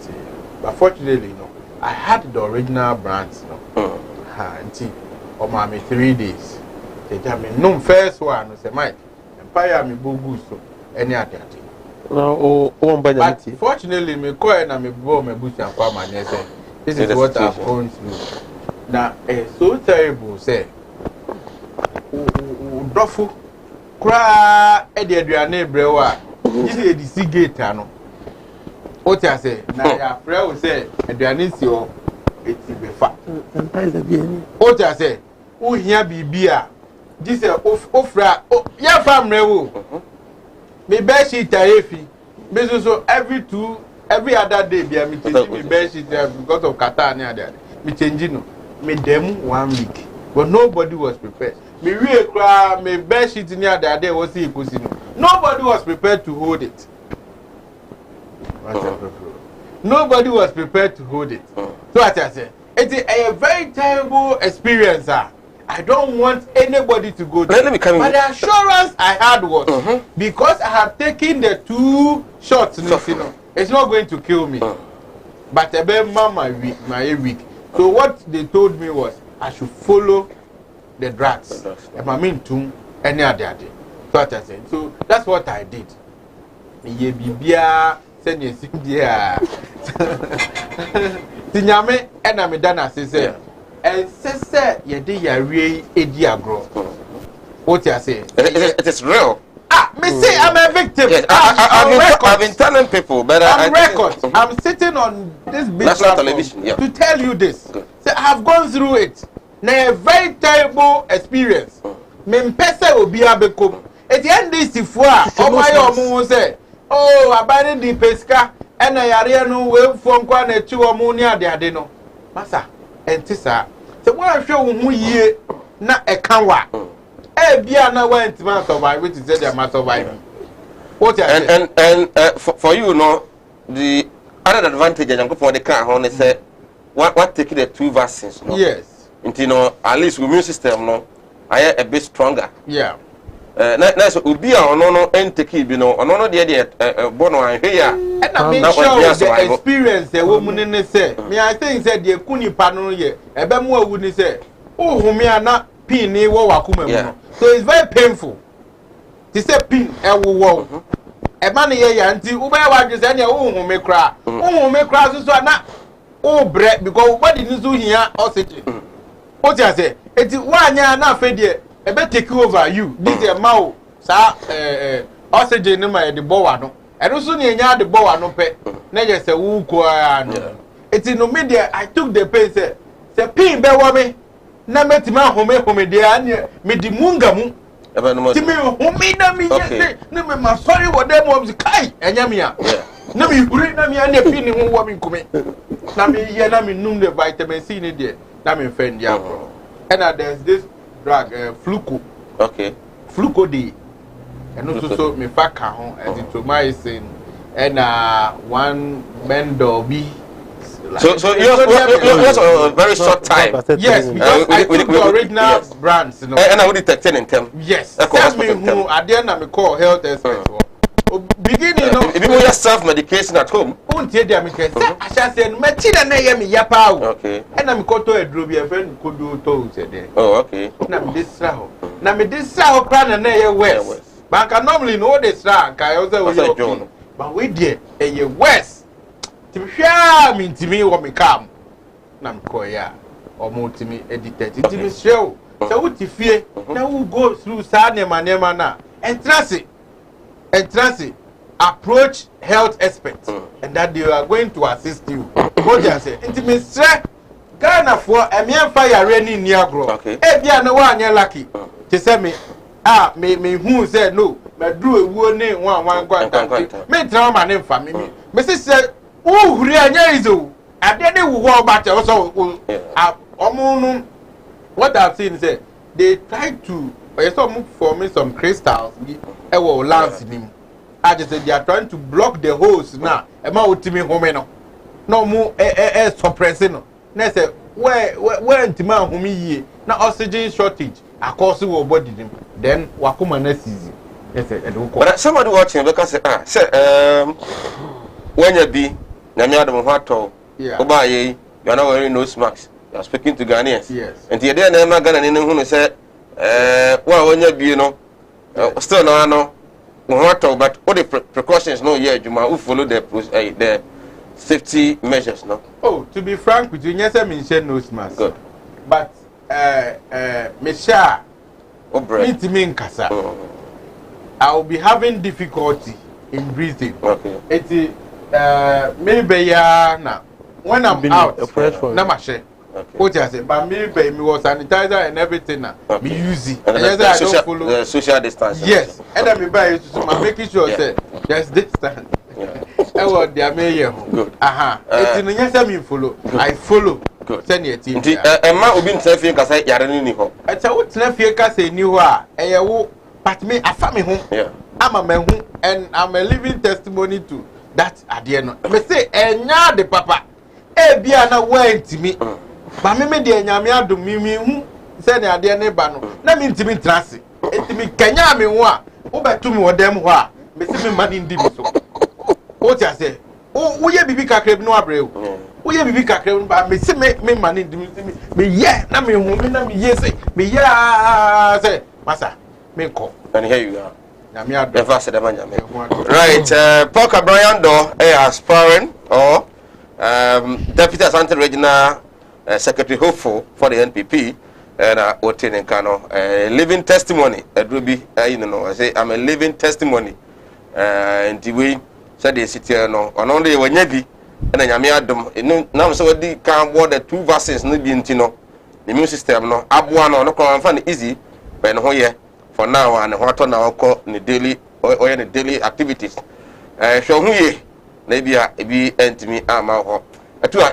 but fortunately no I had the original brands no until o ma me 3 days they tell me no first one no say Mike empire me bogu so any other thing. No, but fortunately, me call and me bro me bush and farm and say this is what I've gone through. Now, it's so terrible. Say, dofu, cry, Eddie Adriane Brewa. This is the sea gate, no. What I say now, your friend will say Adriane see you. It's be fat. What I say, who here be beer? This is ofra. Oh, yeah, family. Me bed sheet tarifi. Me so every other day be me changing me bed sheet because of Qatar and other. Me changing no. Me them 1 week. But nobody was prepared. Me really cry me bed sheet the other day was see no. Nobody was prepared to hold it. Nobody was prepared to hold it. So what I say, it's a very terrible experience. I don't want anybody to go there. But the assurance I had was because I have taken the 2 shots, it's not going to kill me. But I bet my week. So what they told me was I should follow the drugs. And I mean to any other day. So what I said. So that's what I did. Send you Tinyame and I'm done as I said. And say you did your real agro. What you say? It is real. Me say I'm a victim. Yes, I've been telling people, but I'm record. I'm sitting on this big national television to tell you this. Say I've gone through it. Now a very terrible experience. Me mpese obi abekom. At the end this ifua, my omo say, oh, abandon the pesca and I are no way from Kwana to ammonia de adeno. Massa, and Tissa. So what I show who ye na a canwa. Eh, Biana went to survive, which is the matter surviving. What and for you know the other advantage and for the car on say what taking the 2 vaccines, no? Yes. You know, at least immune system no I a bit stronger. Yeah. Nice ubi no and take it, you know, no the bono and here. And I mean, show the experience a woman in the say. Me, I think said the Kuni Pano ye, a Bemo wouldn't say, oh, whom me are not pin ne wakume. So it's very painful. To say pin a wall. A man here, auntie, who may want to send your own make cry. Oh, make cry so not. Oh, bread, because what did you do here? Oxygen. What I say? It's 1 year not fed yet. I bet take over you. This is a mouth, sir. Oxygen in my the boa. I don't soon near the boa no pet. Never say, who go. It's in the media. I took the pain, say, pin bear woman. Na met ma home dear, me the mungamu. Timmy, who made me, no, my sorry, what them was kai, and yamia. No, me bring me and the pin who woman come in. Nami, Yanami, noon the vitamin C in it, Nami friend, Yam. And there's this drug, Fluco. Okay. Fluco D. And also, me fat home as it to my sin, and 1 Mendo B. So yours a very short time. Yes, because I took the original brands, you know. And I would detect in them. Yes. Tell me who at the end I call health expert. Beginning, you know. If you just self-medication at home. Won't tell them I shall say, Matina Nayami Yapao. Okay. And I'm called to a druby, a friend could do toes today. Oh, okay. Now this row. Now me this row crown and nay west. But I normally know this rank. I also was but we did a west. Mean to me what me come. Nam koya or more to me edited. It is show. So what you fear? Now we go through Sanema na and trust it. Approach health experts and that they are going to assist you. What you say? Intimate Ghana for a mere fire raining near grow. Okay. Ebia no one you're lucky. To say me, me who said no, but do a warning one quite. Me drama name for me. Mrs. said, oh, Rianizo. I didn't walk back also. What I've seen is they try to, I saw for me some crystals. I will lance him. I just said they are trying to block the holes now. Am I with me home? No more suppressing. They say, where to man whom ye now oxygen shortage. I cause you body them. Then Wakuma next easy. But somebody watching because when you be Namiadam Hato, Obaye, you are not wearing nose masks. You are speaking to Ghanaians. Yes. And the other name I got an who said, well, when you be, you know, still no, but all the precautions no yet, you might follow the safety measures, no? Oh, to be frank with you, yes, I mentioned nose mask. Good. But, Misha, meet Kasa, I will be having difficulty in breathing. Okay. It's maybe now when I'm out, Namashe. What I say, but maybe me was sanitizer and everything now. Me use it. And I don't follow the social distance. Yes, and I buy so making sure say there's distance. I want the mayor. Good. It's in yes I follow. I follow. Good. Send your team. And man obi ntefie ka say yare ni ho. I tell what ntefie ka say ni ho a eyewo but me afa me ho. Yeah. I'm a man who and I'm a living testimony to that at the end. Me say enya de papa. E bia na went me. Ba me de nyame adom mi hu say na ade ne ba no. Na me ntimi trase. Etimi kanya me ho a wo betu me wodem ho a me say me mani ndi bi so. What I say? Oh, ye bibi kakre no abreu. Oh, ye bibi kakre ba me say me mani ndi me ye na me hu me na me ye say me ya say masa me ko. And here you are. Right, Parker Brian Do, aspiring or Deputy Asante Regional Secretary Hopeful for the NPP, and Otin and Kano, living testimony. That will be, you know, I say I'm a living testimony. And the way said the city, no, on only when you be, and then Yamiadum, now so they can ward the 2 vaccines, no be intino, the immune system, no, Abuano, no, come find easy, but no, yeah. For now, and what on our call in the daily or in the daily activities. Show me, maybe be end me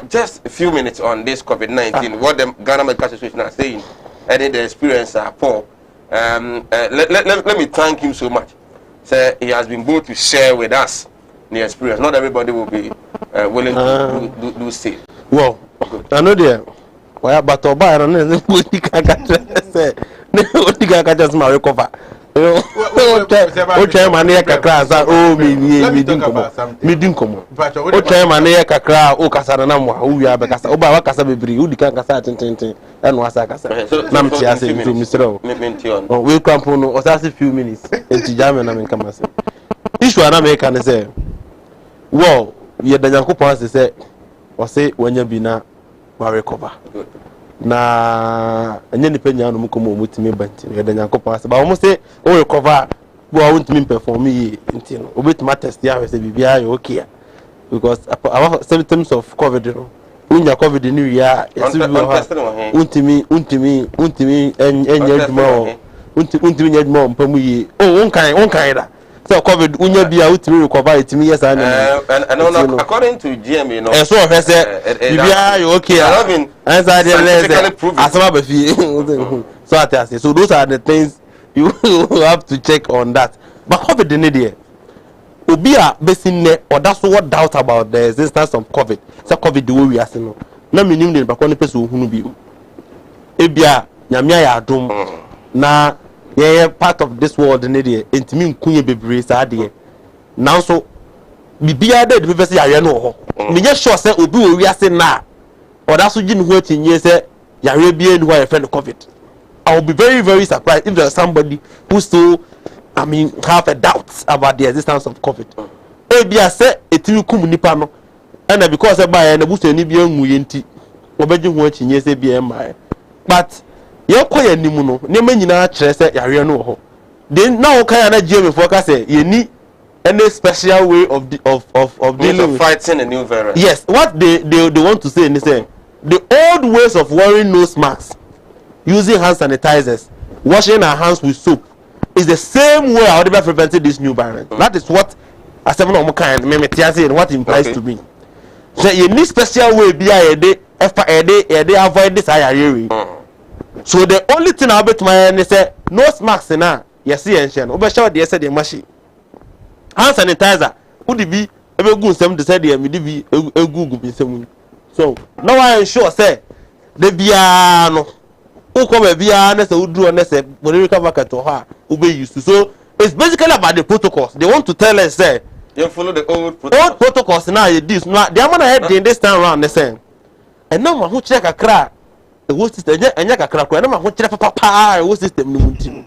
just a few minutes on this COVID-19. What the Ghana Medical Association are saying, and the experience are poor. Let me thank him so much. So he has been good to share with us the experience. Not everybody will be willing to do same. Well, I know there. Well, but I don't know. Otiga ka just ma recover. O try mane kakra sa o me din komo. O try mane kakra o kasa na mo o wi abekasa. O ba wa kasa bebiri o di kan kasa tenten enu asa kasa. Na mti ase mi misro. We kampo no o sa few minutes. Enti jame na me kama se. Issue na me kan say. Well, ye da Yankopon say o say wanya bi na wa recover. Na enye ni penya no mukomo mutimi banti ye da Yankopon ase ba o mo say o recover bo a won't perform yi nti no obetima test ya we say bibia you okay because our symptoms of COVID no unya COVID ni ya yesu bi ha untimi enye aduma o untimi nya aduma mpamu yi o wonkan da so COVID unya bia utimi recover itimi yes and according to GM you know so I say bibia you okay answer the asama ba fi so I say so those are the things you have to check on that. But COVID didn't there. Obia besine or that's what doubt about the existence of COVID. So COVID the way we are saying. Na minimum the bakoni person who be. Ebia nyamia ya adom na ye part of this world didn't there. Intimi nkunye bebre sa de. Now so bibia de be say yare no ho. Me ye sure say obi we are saying na. Or that's what you know tinye say yare bia no why friend COVID. I will be very, very surprised if there's somebody who still, have a doubt about the existence of COVID. Maybe I say it will come nipa no, and because I buy and the booster ni biya muyenti, obeji huachi nyese biya mbae. But you koye ni muno, ni meni na chese ya riya no ho. Then now kaya na GM focus say you need any special way of dealing with fighting a new virus. Yes, what they want to say is say the old ways of wearing nose masks, using hand sanitizers, washing our hands with soap is the same way I would have prevented this new variant. That is what as a normal kind and what it implies to me. So you need special way be a day avoid this area. So the only thing I'll bet my end is say nose masks now. Yes, yes, over show the said the machine. Hand sanitizer would be a good some to say the be a good some. So now I am sure say the piano who come a piano so do and say when you come back to her who be used to. So it's basically about the protocols. They want to tell us say you follow the old protocols now you this now they are gonna head in this time around the same. And now who check a crack the whole system and yak a crack and who check papa whole system no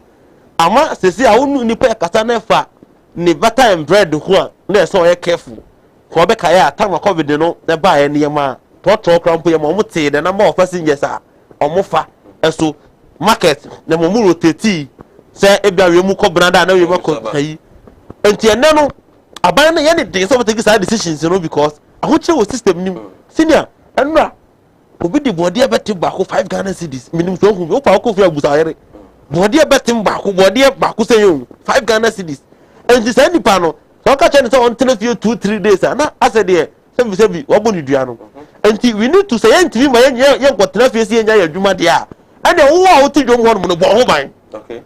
ama sesi a wonu nipa kasa na fa ne butter and bread ho na so ye careful ko be kaya atama covid no na ba ye ne ma to krampo ye mo te de na ma passengers a omofa eso market na mo rotate se e bia we mu ko branda na we ko kai enti ene no aban na ye ne dey so take side decisions no because ahoche wo system nim senior enra obi di body e beti ba ko 5 Ghana cedis minimum so hu o pa ko fi abusa yere body betim baako body baako say you 5 Ghana cedis and this any pano so ka chen say on 2-3 days na ase de sebi obo ni dua no and we need to say ntimi ma ye ko tenafie si enya adwuma de a and wo a wo ti dwom ho no bo ho ban okay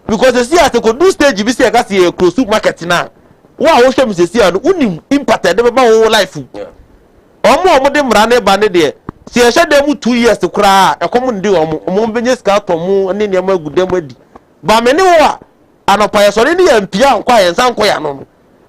because the see as ko do stage bi say ka say close supermarket na wo a wo hwem say see no unim impact de be ba wo life omo de mra ne ba ne de si e shede mu 2 years kura e komo ndi omo benye ska to mu ne ne ma gudem adi ba me ne wo a anopa ye sori ne ya mpia nkwa ye nsan ya no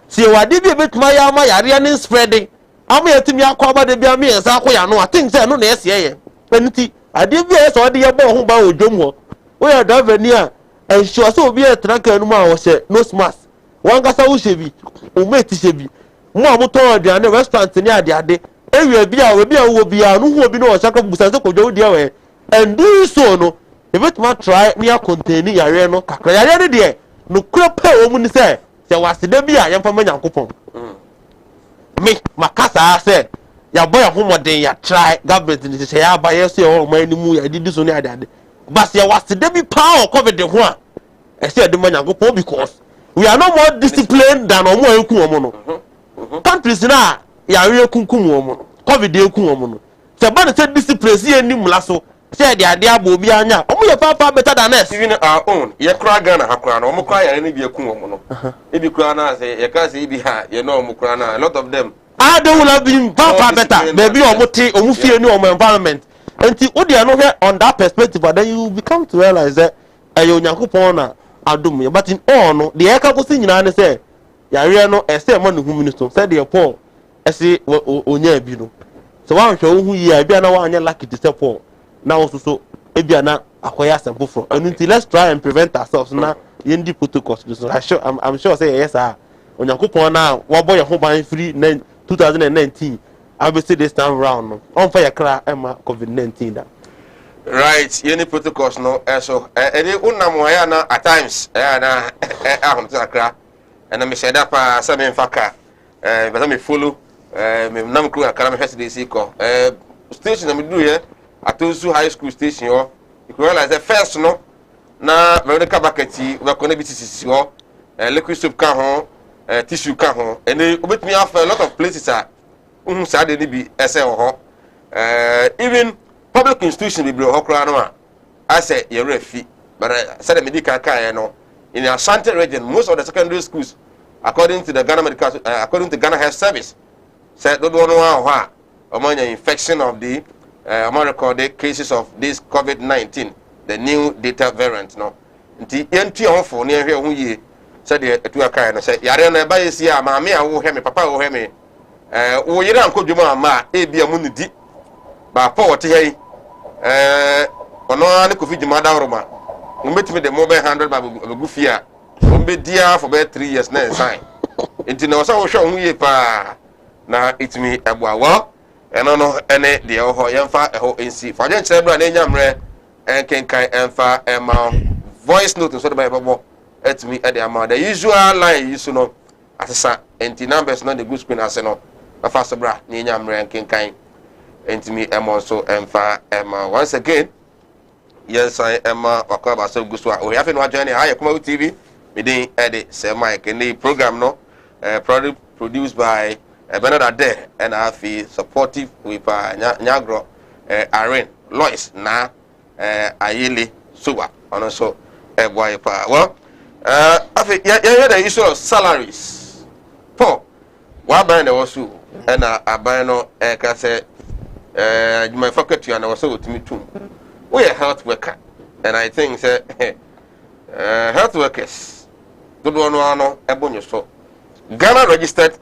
si e wade bi betuma ya ma yare ne spreading ama yetimi akwa ba de bi ama ye nsan ya no I think say no na ese ye peniti ade bi ye so de ye bo ho ba odwom ho wo ya da vani a ensure so obi e traka nu ma wo se nose mask wan kasa wo shebi o meti shebi mo amuto aduane restaurant ni ade ewe bia we bia wo bia no ho bi no osaka busa se kodwo dia we and do so no e betuma try me a contain yare no kakra yare ne de no kura pe o mu ni se wasede bia ye mfa manyankopon me makasa se ya boy ho moden ya try government ni se ya ba ye se o man ni mu ya didi so ni ade but ya wasede bi pa o covid ho a e se de manyankopon because we are no more disciplined than omo eku omo no countries na yare kunkum wo mo covid eku wo mo no se ba se discipline si eni mula so se de ade abo obi anya omo ye papa better than us even our own ye kra Ghana hakra no omo kra yare ne bi eku wo mo no e bi kra na se ye ka se bi ha ye no omo kra na a lot of them they will have been papa better maybe omo te omo fie ni omo environment enti o de no here on that perspective but then you become to realize that ayo nyankopon na adom ye but in all no de ye ka ko si nyina ne se yare no ese mo ne hu minister say de Paul ese onya bi no so wan hwe hu yi bia na wan anya lucky to step on na so bia na akoya sample from and let's try and prevent ourselves na yendi protocols so I'm sure say yes onyankopon na wo boy ho ban free 2019 obviously this time round no on fire kra ema covid-19 da right yendi protocols no so ede unam wa ya na at times na ahom tsakra and me sheda pa sa me mfaka but me follow me nam crew akara me first day see ko station na me do here Atosu high school station yo you realize the first no na Veronica Bakati we ko na BTC ho liquid soap ka ho tissue ka ho and obetumi afa a lot of places are sa de ni bi ese ho even public institution bi bro ho kra no a say ye refi but say the medical ka no in the Ashanti region most of the secondary schools according to the according to Ghana Health Service said don't know how among infection of the among recorded cases of this COVID-19 the new data variant no nti enti on for near here hu ye said the etu aka na say yare na ba yesi a ma me a wo he me papa wo he me wo yire ankodwuma ma e bia mu ni di ba pa wote he ono an ko fi djuma da woroma mo betimi de mo be 100 ba gu fia mo be dia for be 3 years na sign nti na so wo hwe hu ye pa na itimi agbawa eno no ene de ho yemfa ho nsi fa je nkyere bra na nyamre enkenkan emfa ema voice note so de ba bebo etimi e de ama the usual line you no asesa enti numbers no the good screen ase no afa so bra na nyamre enkenkan entimi emo so emfa ema once again yes I ema wakaba so guso o ya fe no join here Kumawood TV midin ede say Mike any program no produced by Bernard Ade and afi supportive with Nyagro Aaron Lois na Ayele Suba and so boy pa well afi ya the issue of salaries Paul wa ban the wasu and aban no ka say my faculty and also to too we are health worker and I think say health workers do no ebonyo so Ghana registered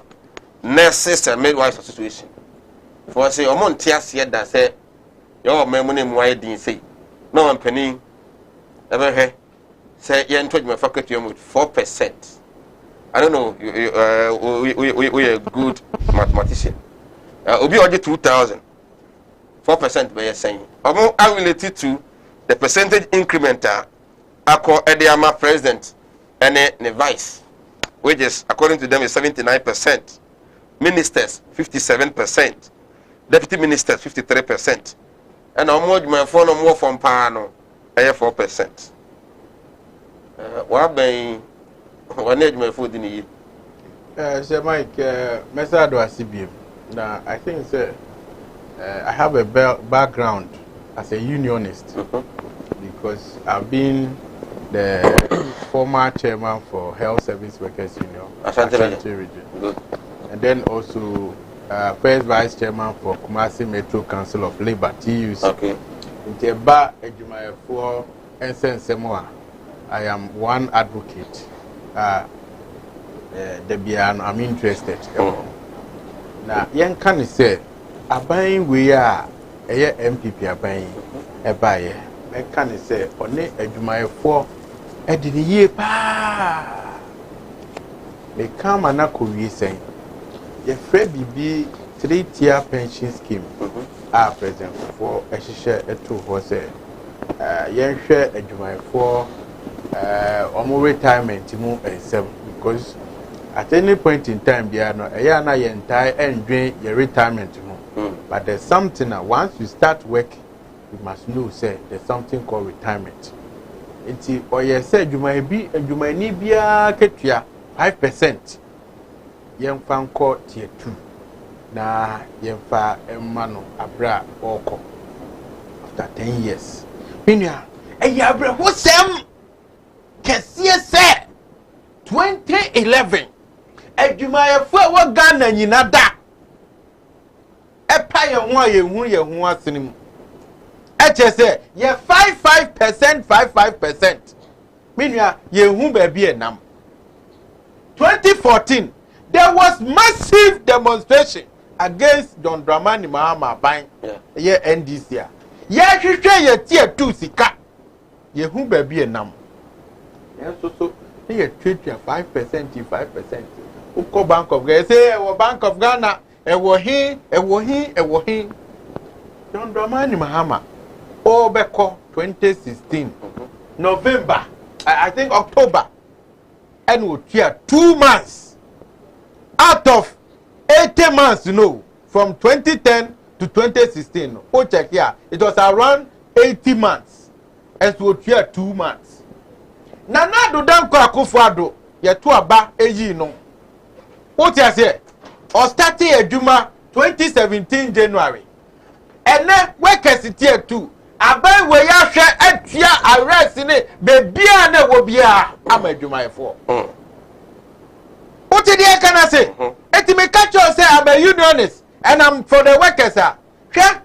nurses and midwives association for say omon tiase da say your memune muaye din say no one penny ever he say ye ntoj my faculty with 4%. I don't know we are good mathematician obi oje 2000 4% by saying omon are related to the percentage incrementer akọ ediama president and the vice, which is according to them is 79%, ministers 57%, deputy ministers 53%, and how much my phone more from Pano 4%. What being one age my food in the year? Sir Mike, Mr. Adwasibi. Now I think sir, I have a background as a unionist because I've been the former chairman for Health Service Workers Union, Ashanti region. Good. And then also first vice chairman for Kumasi Metro Council of Labour, TUC. Okay. In Teba Ejumayefo Ensen Semoa, I am one advocate. I'm interested. Now, young can say, Abayin we are a MPP Abayin, a buyer. I can say, only Ejumayefo. Edini ye pa me come and akọwie saying ye free bibi 3-tier pension scheme present for a share eto ho say ye hwe adwumayefo omo retirement mu ensem because at any point in time bia no eya na ye entai endwen ye retirement mu but there's something that once you start work you must know say there's something called retirement. Iti oye say adwumani bia ketua 5% yemfa nko tier 2 na yemfa emmano abra oko after 10 years minua eya abra hosem kese se 2011 adwumayefo a wo Ghana nyina da epa ye ho ye hu asenim HSA, ye 55%. Meaning, ye whom be a num. 2014, there was massive demonstration against John Dramani Mahama buying ye NDC. Ye should ye tier 2 sika. Ye whom be a num. Yes, so ye treat your 5%, 5%. Uko Bank of Ghana, say, Bank of Ghana, e wo hin. John Dramani Mahama. Obeko 2016 November I think October and we hear 2 months out of 80 months from 2010 to 2016 check here it was around 80 months and we hear 2 months na do dan ko akofado ye to aba eyi no what you say or starting adwuma 2017 January and then workers tier 2 abai we ya hwe atua arrest ni bebia na wo bia amadwumayefo what did you can say eti me catch you say I'm a unionist and I'm for the workers hwe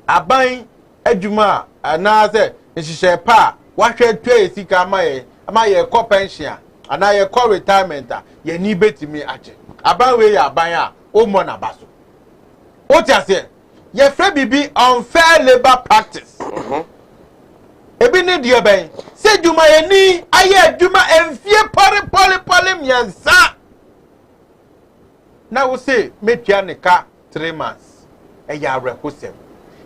abai adwuma ana say nhihye pa wa hwe tue sika amaye ko pension ana ye ko retirement ye ni betimi ache abai we ya abai a o mo na baso what you say ye free bibi unfair labor practice ebi ni die ben se djuma ye ni aye djuma enfie pole miensa na wo se metua ne ka 3 months e ya rekosem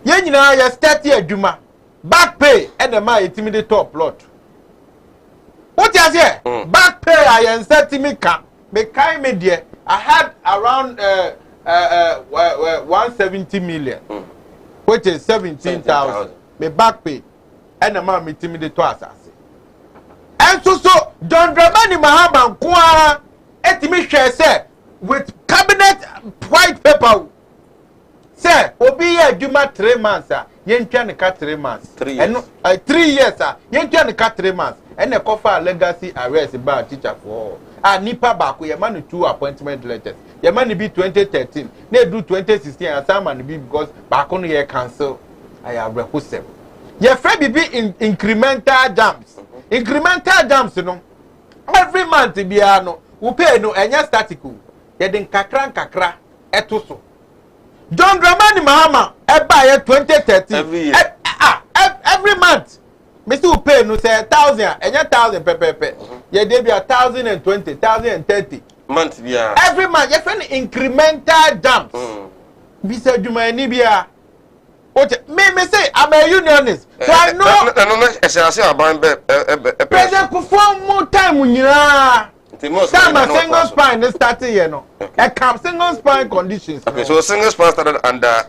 ye nyina ye start ye djuma back pay e de ma etimide top plot what you say back pay I set me ka me kai me die I had around 170 million, which is 17,000. Me back pay, and the man me timid to us. And so John Dramani Mahama Kwa etimi share say with cabinet white paper. Say obi adwuma 3 months yentwa ne ka 3 months. 3 years. And 3 years yentwa ne ka 3 months. And the cover legacy arrest by teacher for nipa baako ye man 2 appointment letters. Ye man be 2013. Na do 2016 and some man be because baako no ye cancel. I have requested. Ye free be incremental jumps. Incremental jumps no. Every month bia no we pay no enya statical. Ye den kakra eto so. John Dramani Mahama eba ye 2013 every year. Every month me still pay no say 1,000 enya 1,000 pepe. Ye dey be 1,020 1,030 month bia. every month ye find incremental jumps. Bi say djuma ni bia. Me say I'm a unionist. So I know Essentially about President Kufuor more time nyina. Some single spine is starting here no. A camp single spine conditions. Okay, so single spine started under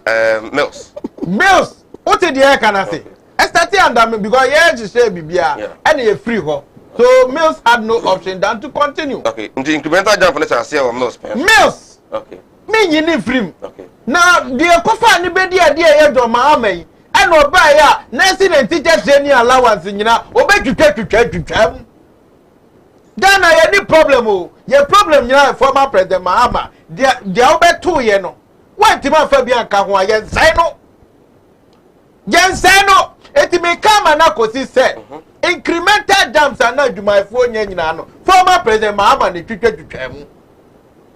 Mills. Mills, what did you can I say? I started under me because yeah, just say bibia and you free ho. So Mills had no option than to continue. Okay, the incremental jump let's say on Mills. Mills. Okay. Me you need free. Okay. Now the kofa ni be dia ye do Mahama yi. And oba ya nursing and teacher training allowance nyina obetwetwetwetwetwam. Ghana ye ni problem o. Ye problem nyina former president Mahama. Dia obeto ye no. Wanti ma fa bia nka ho aye nsai no. Yense no eti me kama na kosi se incremental jumps and na dwumaifo nyina no. Former president Mahama ni twetwetwetwam.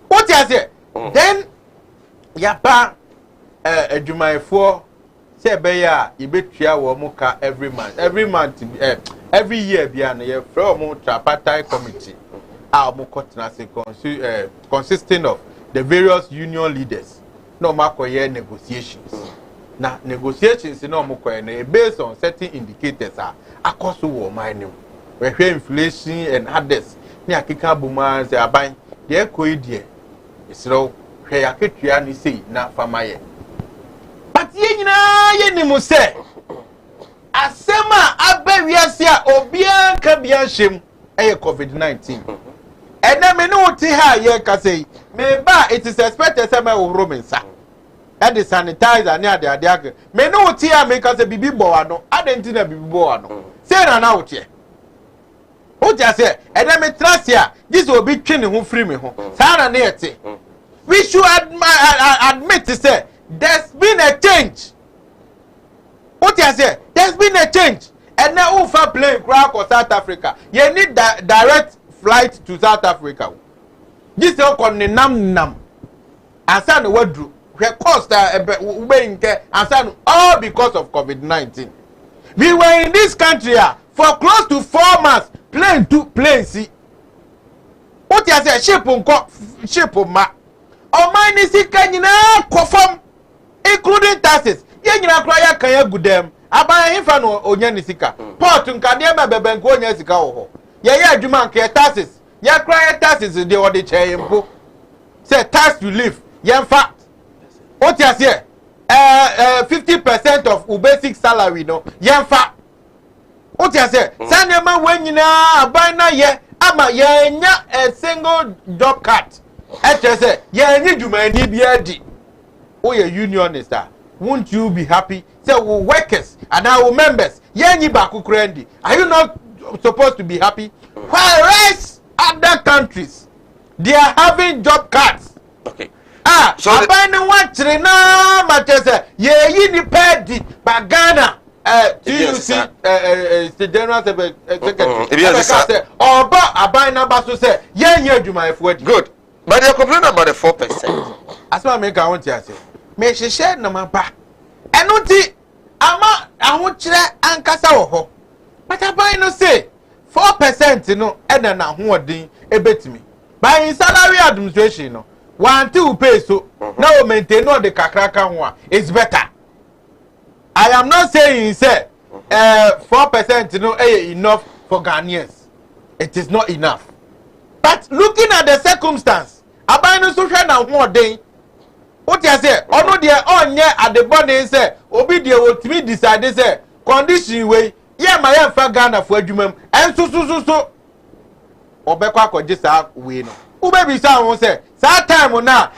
What you say? Then yapa adwumaifo say be ya ibetua wo mu ka every month every year bia na ye from tripartite committee mo consisting of the various union leaders no makoye negotiations na negotiations no makoye na based on certain indicators akoso wo man we hwe inflation and others ni akika buma say aban de koyi die isro hwe yaketua ni sei na famaye. But ye nyina ye ni mu se asema abawiase a obia ka bia hwem eye COVID-19 ena me no ti ha ye ka sei me ba it is expected say me wo romensa e de sanitizer ne ade ake me no ti ha me ka say bibi bo wa no adenti na bibi bo wa no say na wo tie o ja say ena me trust ya this will be twi ne ho free me ho sa na ne ete we should admit to say there's been a change. What you say? There's been a change. And now who for plane crowd for South Africa? You need direct flight to South Africa. This is called nam. Asan wadru. We cost asan all because of COVID-19. We were in this country for close to 4 months. Plane to plane see. What you say? Ship ma. O mine is nyina kofam including taxes. Ye nyina kra ya kan ya gudem. Aban hifa no onya ni sika. Port nka de ma bebe nko onya sika wo ho. Ye ya adwuma nka taxes. Ya kra ya taxes de odi che mpo. Say tax relief. Ye mfa. What you say? 50% of basic salary no. Ye mfa. What you say? Sanema wen nyina aban na ye ama ye nya a single job cut. Say, yeah, need you man, oh, you're unionist. Won't you be happy? Say, we workers and our members, yeah, you back Ukraine. Are you not supposed to be happy? Whereas other countries, they are having job cuts. Okay. So I buy no one na matches. Yeah, you need paid by Ghana. TUC, the general secretary. Or but I buy number to say, yeah, you my foot. Good. But you're complaining about the 4%. As I make I want to say, me she share no man pa. Enuti ama ahotire ankasa wo ho. But I buy no say 4% no e na ho odin ebetimi. By salary administration no, one two pay so now maintain no the kakraka ho is better. I am not saying say 4% no enough for Ghanaians. It is not enough. But looking at the circumstance, abandon social now more day. What you say? Ono de onye adebone say obi de wotimi decide say condition we ye ma ye fa Ghana for adwumam enso so obekwa akogye sa we no. Ube bi sa won say sa time na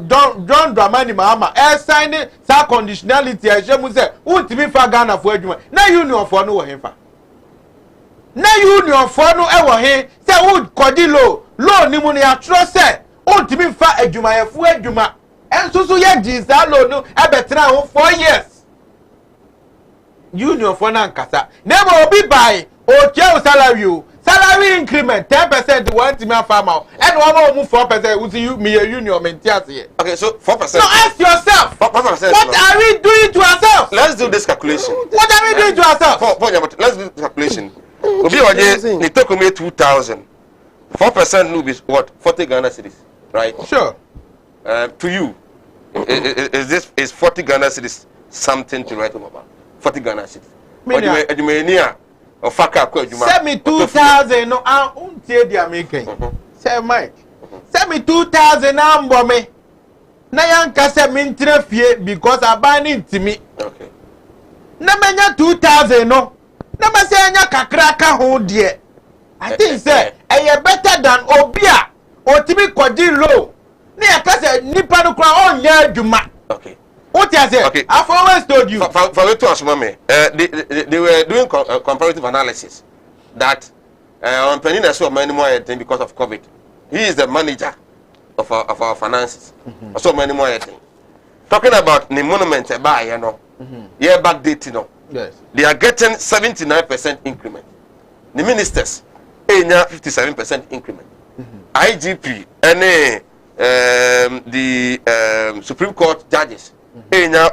John Dramani Mahama sign sa conditionality e je mu say wotimi fa Ghana for adwuma na union for no wo hemfa na union for no e wo he say wo kodi lo ni mu ne atro say wotimi fa adwuma ye fu adwuma enso so ye di sa lo no e betra ho 4 years union for na nkasa na mo obi buy o che salary o salary increment 10% one to me farmer and one more 4% with you me union maintains here. Okay, so 4%. Now ask yourself 4%. What are we doing to ourselves? Let's do this calculation. What are we doing to ourselves? Let's do this calculation. Obi oje ni take me 2000. 4% no be what? 40 Ghana cedis, right? Sure. To you, is 40 Ghana cedis something to write home about? 40 Ghana cedis. Edumenia ofaka kwa eduma. Send me 2000 no untie dia making. Say Mike. Send me 2000 ambo me. Na yanka se me ntre fie because abani ntimi. Okay. Na menya 2000 no. Na ma se anya kakra ka ho de. I think say e better than obia. Otimi kwaji low. Na yaka se nipa no kwa onya aduma. Okay. What you say? Okay. I've always told you. For you to ask me, they were doing comparative analysis that on Penina saw many more things because of COVID. He is the manager of our finances. So many more things. Talking about the monument by you know, year back date, you know. Yes. They are getting 79% increment. The ministers, 57% increment. IGP and the Supreme Court judges.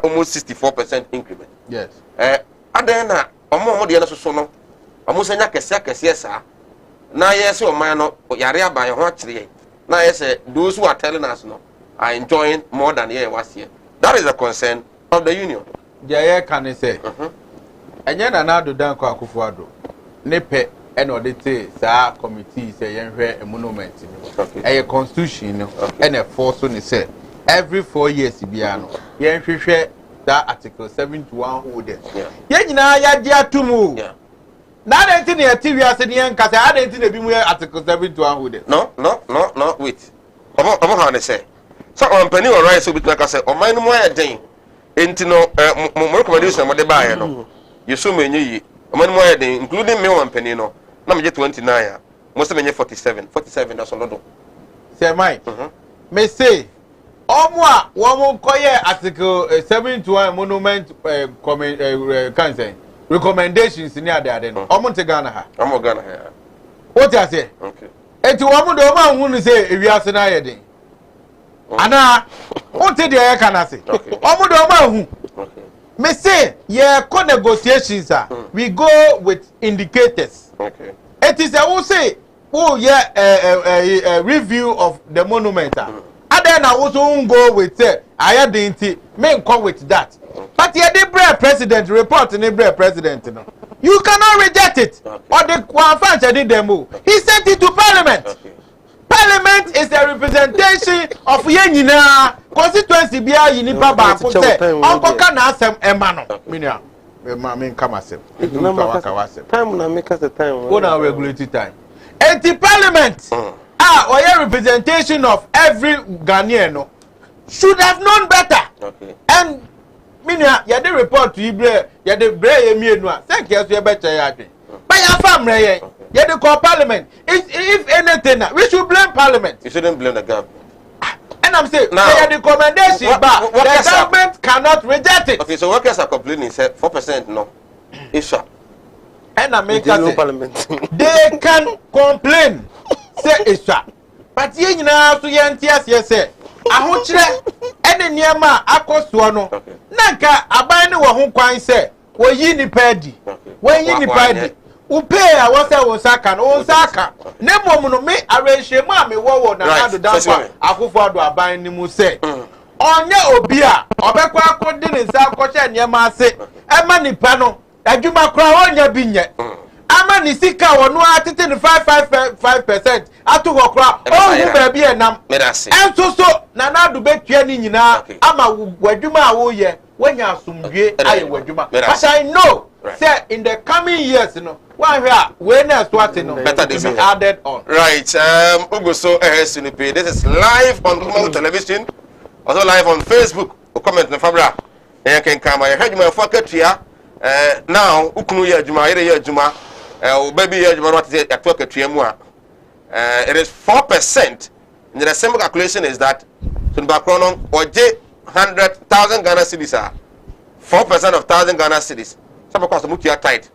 Almost 64% increment. Yes. Adena, omo de na so no. Omo senya kese sa. Na yes o man no yare aba ye ho akire. Na yes those who are telling us no are enjoying more than here was here. That is the concern of the union. Jaye kan say. Enye na do dan kwa Akufo-Addo. Ne pe e no de te sa committee say yen hwe monument ni. E constitution no e na force ni say every 4 years bia no yen hwehwe that article 71 holders yen nyina ya di atumu na denti ne ati wi ase ne yen kasa adenti ne bi mu article 71 holders no wait omo ha ne say so on pani or right so bitna kasa o man no mo ya den enti no mo recommendation mo de ba ye no yeso menye yi o man mo ya den including me on pani no na me je 29 ya mo se menye 47 that's all do say mine me say Omwa womo koye article 71 monument can say recommendations ni ade no omo te Ghana ha omo Ghana ha what you say okay enti womo do ma hunu say ewiase na ye den ana o te de ye kana say omo do ma hu okay me say ye co negotiations we go with indicators okay it is a say a review of the monument then I also go with I didn't men come with that. But yeah, the brave president report in the brave president. You cannot reject it. Okay. Or the Kwanfancha did the move. He sent it to Parliament. Okay. Parliament is a representation of Yenina constituency bia yinipa ba ko say onko ka na asem emano. Minia. Me come asem. Time na make us the time. Go na regulatory time. And the Parliament or a representation of every Ghanaian should have known better. Okay. And minya ya the report to Ibre, ya the brave mienwa. Thank you, you better yadi. By your family, ya the call Parliament. If anything, we should blame Parliament. You shouldn't blame the government. And I'm saying, now, the recommendation, but the government cannot reject it. Okay, so workers are complaining, say 4% no. It's sharp. And I make Parliament. They can complain. Say it's sharp. But ye nyina so ye ntias ye say ahokyere ene niema akoso no nanka aban ne wo ho kwan say wo yi nipa adi wo yi nipa adi upe a wo say wo saka no wo saka ne mom no me arrange mu a me wo na ado dan kwa Akufo-Addo aban ni mu say onye obi a obekwa akodi ne nsa akọche niema ase ema nipa no adwuma kra onya bi nye ama ni sika wono atete ne 5% atu kokra o hu ba bi enam enso so na na do betua ni nyina ama wadwuma a wo ye wanya asumdwe aye wadwuma but I know say in the coming years no one here we na swat no better be added on right ugoso SNP this is live on Kumawood television also live on Facebook comment na fabra e ken kama ye hadwuma fo akatua now ukunu ye adwuma ye adwuma baby ye adwuma what say ato akatua mu a it is 4%. And the simple calculation is that to the background oje 100,000 Ghana cedis are 4% of 1,000 Ghana cedis. Some cost much you are tight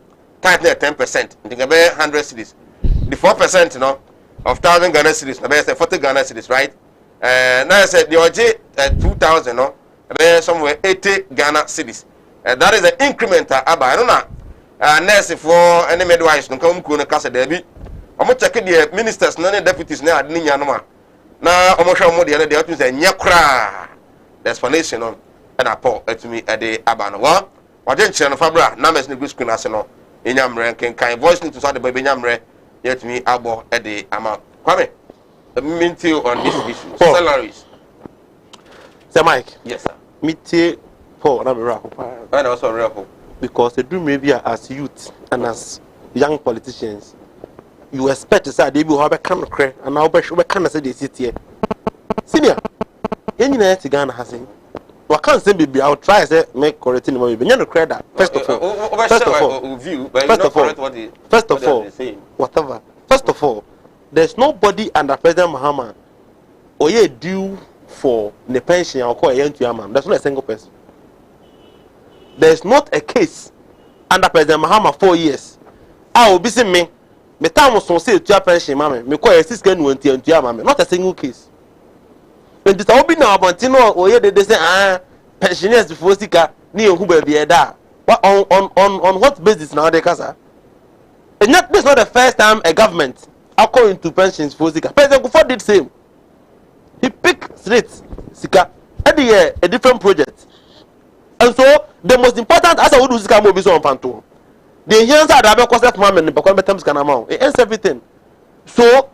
near 10%. I think about 100 cedis. The 4% you know of 1,000 Ghana cedis, about 40 Ghana cedis, right? Now I said the oje 2,000 no, about somewhere 80 Ghana cedis. That is an incremental. I don't know. Nurse for any midwives no come to casa debi. Omo check the ministers na deputies na adni nya no ma na omo hwe omo de dey say nya kra the explanation on na Paul etumi ade aba no wa waje nkyere no fabra na mes ne screen ase no enyamre kan voice note so de ba enyamre yetumi abo ade ama kwame minti on this issue salaries sir Mike yes sir miti Paul na me rako pa na also rako because they do maybe as youth and as young politicians you expect to say they be how be can cre and now be can say they sit here senior any na ti Ghana has we can say be I will try say make correct no be no cre that first of all there's nobody under President Mahama or ye due for the pension or call a man. There's not a single person. There's not a case under President Mahama 4 years. I will be saying me time was so say to pension, mammy. Me call a sister went to your mammy. Not a single case. When this all be now about or ye they say pensioners before Sika near who be a da. But on what basis now they casa? And yet this is not the first time a government according to pensions for Sika. President Kufuor did same. He picked rates Sika every year a different project. And so the most important as I would do Sika will be so on panto. The hands are the cost of mammy because becomes can amount. It ends everything. So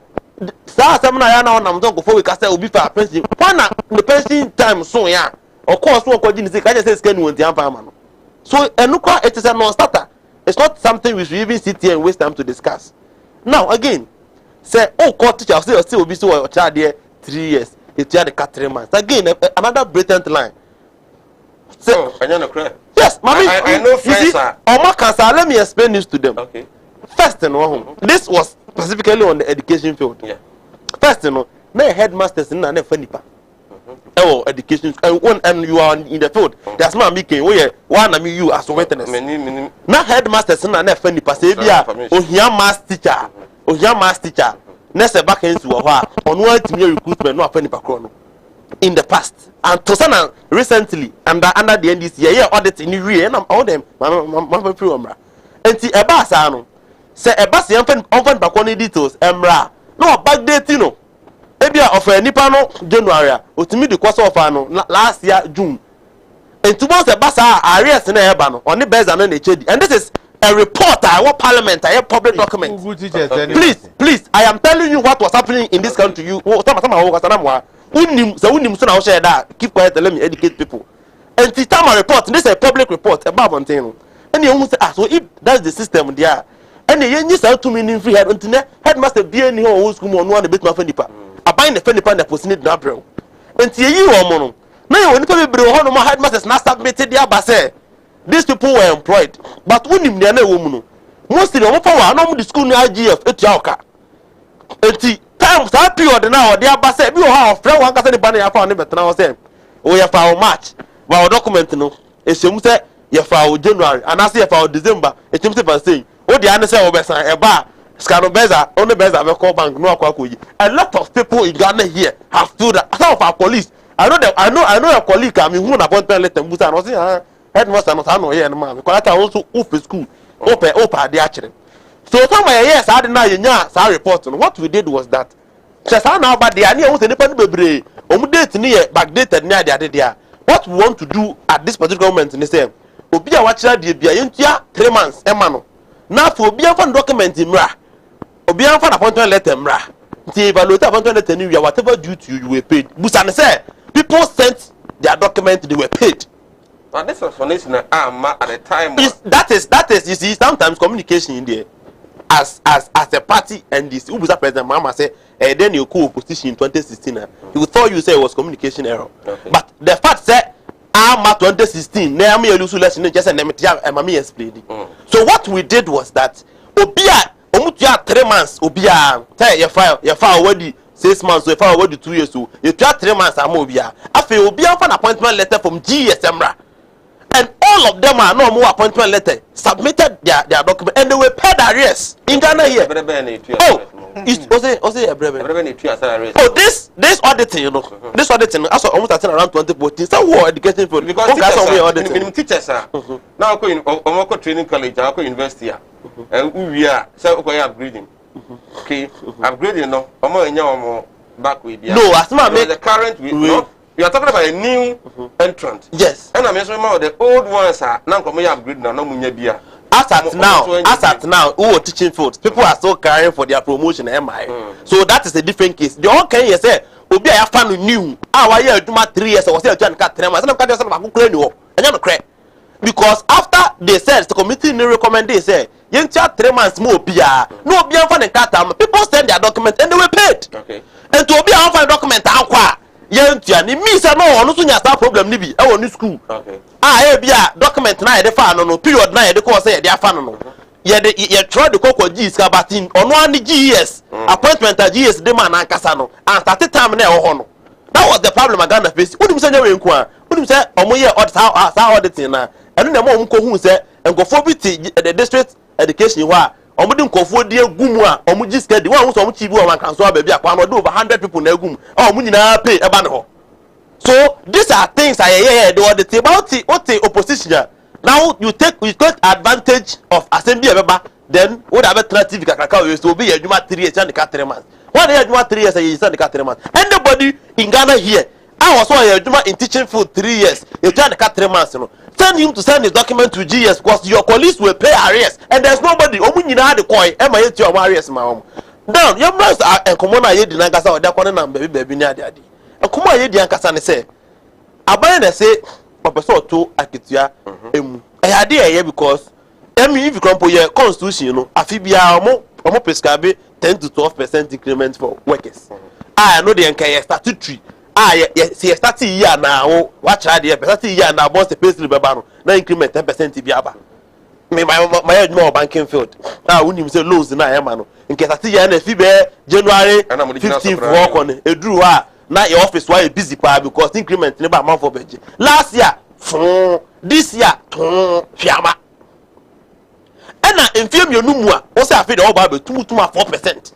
saa asem na ya na onam don go for we ka say obi fa pension. When the pension time so ya of course one kwaji ni say ka say scan won ti ampa ama no. So enukwa it is a non-starter. It's not something we should even sit here and waste time to discuss. Now again, say court teacher say obi so your child there 3 years, it had the 3 months. Again, another blatant line. So, yes, mommy, I know friends are. Let me explain this to them. Okay. First, this was specifically on the education field. Yeah. First, my headmasters in an FNIPA. Oh, education, and you are in the field. That's not me. One of you as a witness. Now, headmasters in an FNIPA say, "Oh, mass teacher. Next back into on what recruitment no FNIPA in the past and to sana recently under the NDC yeah audit in the and all them my free umra enti eba sa no say eba se FNIPA details emra no back date no ebia of nipa no January otimi the course of no last year June enti once eba sa arrears na eba no on the beza no na chedi and this is a report I want parliament I have public document please I am telling you what was happening in this country you unim so na share that keep quiet and let me educate people and the time report this is a public report about one thing and you say so if that's the system there and you say to me free headmaster be any whole school on one bit my FNIPA abide the FNIPA na post need na bro and you omo no you only people ho no headmasters na submitted their base. These people were employed, but unim ne na woman mostly no power no the school na IGF etuaka enti time that period now they are say bi o ha friend one ka say the ban ya fa no betra o say o ya fa o March ba o document no esem say ya fa o January and say ya fa o December etim say say o dey an say o be san e ba scan beza on the beza be call bank no akwa koyi a lot of people in Ghana here have filled that some of our police I know your colleague am who na appointment letter mbusa no say headmaster no no here no man because that also off school open dey actually so some yes I didn't know you sa report what we did was that just now about the ania won nipa no bebre omu date ni backdated ni ade there what we want to do at this particular moment in say obi a wa kira de bia yentua 3 months e ma no na for obi an fa document mra obi an fa appointment letter mra The evaluator of 2010 whatever due to you were paid. Busan said people sent their document, they were paid. But this explanation at the time. That is you see sometimes communication in there as a party and this Ubusa president Mama said then you co-opposition in 2016. You thought you say it was communication error. Okay. But the fact said AMA 2016 na me lose lesson just and me explain. So what we did was that Obia omutua 3 months Obia say your file already 6 months so you file already 2 years so you try 3 months am Obia afi Obia for an appointment letter from GSMRA and all of them are no more appointment letter submitted their document and they were paid arrears in Ghana here. Oh, this auditing, you know, this auditing, also almost around 2014. Some were education for because teachers are now going Omoko Training College, I go university, and we are so upgrading. Okay, upgrading no, Omo back with you. No, as the current you are talking about a new entrant. Yes, and I'm mentioning the old ones are now coming upgrade now, no munya. As at now, who are teaching fields, people are still carrying for their promotion, MI. So that is a different case. The whole can you say, Obi I found new. Our year do 3 years, I was here to cut 3 months. I'm cutting some of because after they said the committee no recommend they say, you 3 months more beer, no beer for the cut. People send their document and they were paid. Okay. And to be on for document, it means no, no sooner start problem nibi. I want school. Okay. Bia document na the fan no period na the course they are fan no. Ye try the cocoa GS but in on one GS appointment at GS de man and Casano and started time na ho. That was the problem I Ghana face. Who say we nko who say omo ye audit how auditing na and na mo nko hu say nkofo bi the district education wa omo di nkofo di egum a omo GS di one hu so omo chibi o man kan so ba bi akwa no do over 100 people na egum omo nyina pay e ba ne ho. So these are things I do the about the opposition. Now you take advantage of assembly then what have TV kakaka will be a 3 years and the 3 months. What year 3 years and you send the 3 months. Anybody in Ghana here, I was so in teaching for 3 years, you try the 3 months, you know. Send him to send his document to GS because your colleagues will pay arrears and there's nobody the coin MIA to your arrears my home. Down your months are a common idea in Nagasa or that one baby near the idea. Kuma ye di ankasa ne say aban na say opeso to akitua emu ade eye because if you come ye constitution you know afibia omo prescribe 10 to 12% increment for workers no dey enka statutory ye start year na wo wa cha dey start year na boss pay slip beba no na increment 10% bi aba me my banking field unim say loans na e ma no nke start year na fibe January 15th work on eduru ha now your office why busy because increment never amount for budget. Last year, this year, fiama. And now in film you know also I feel the over 2.4%.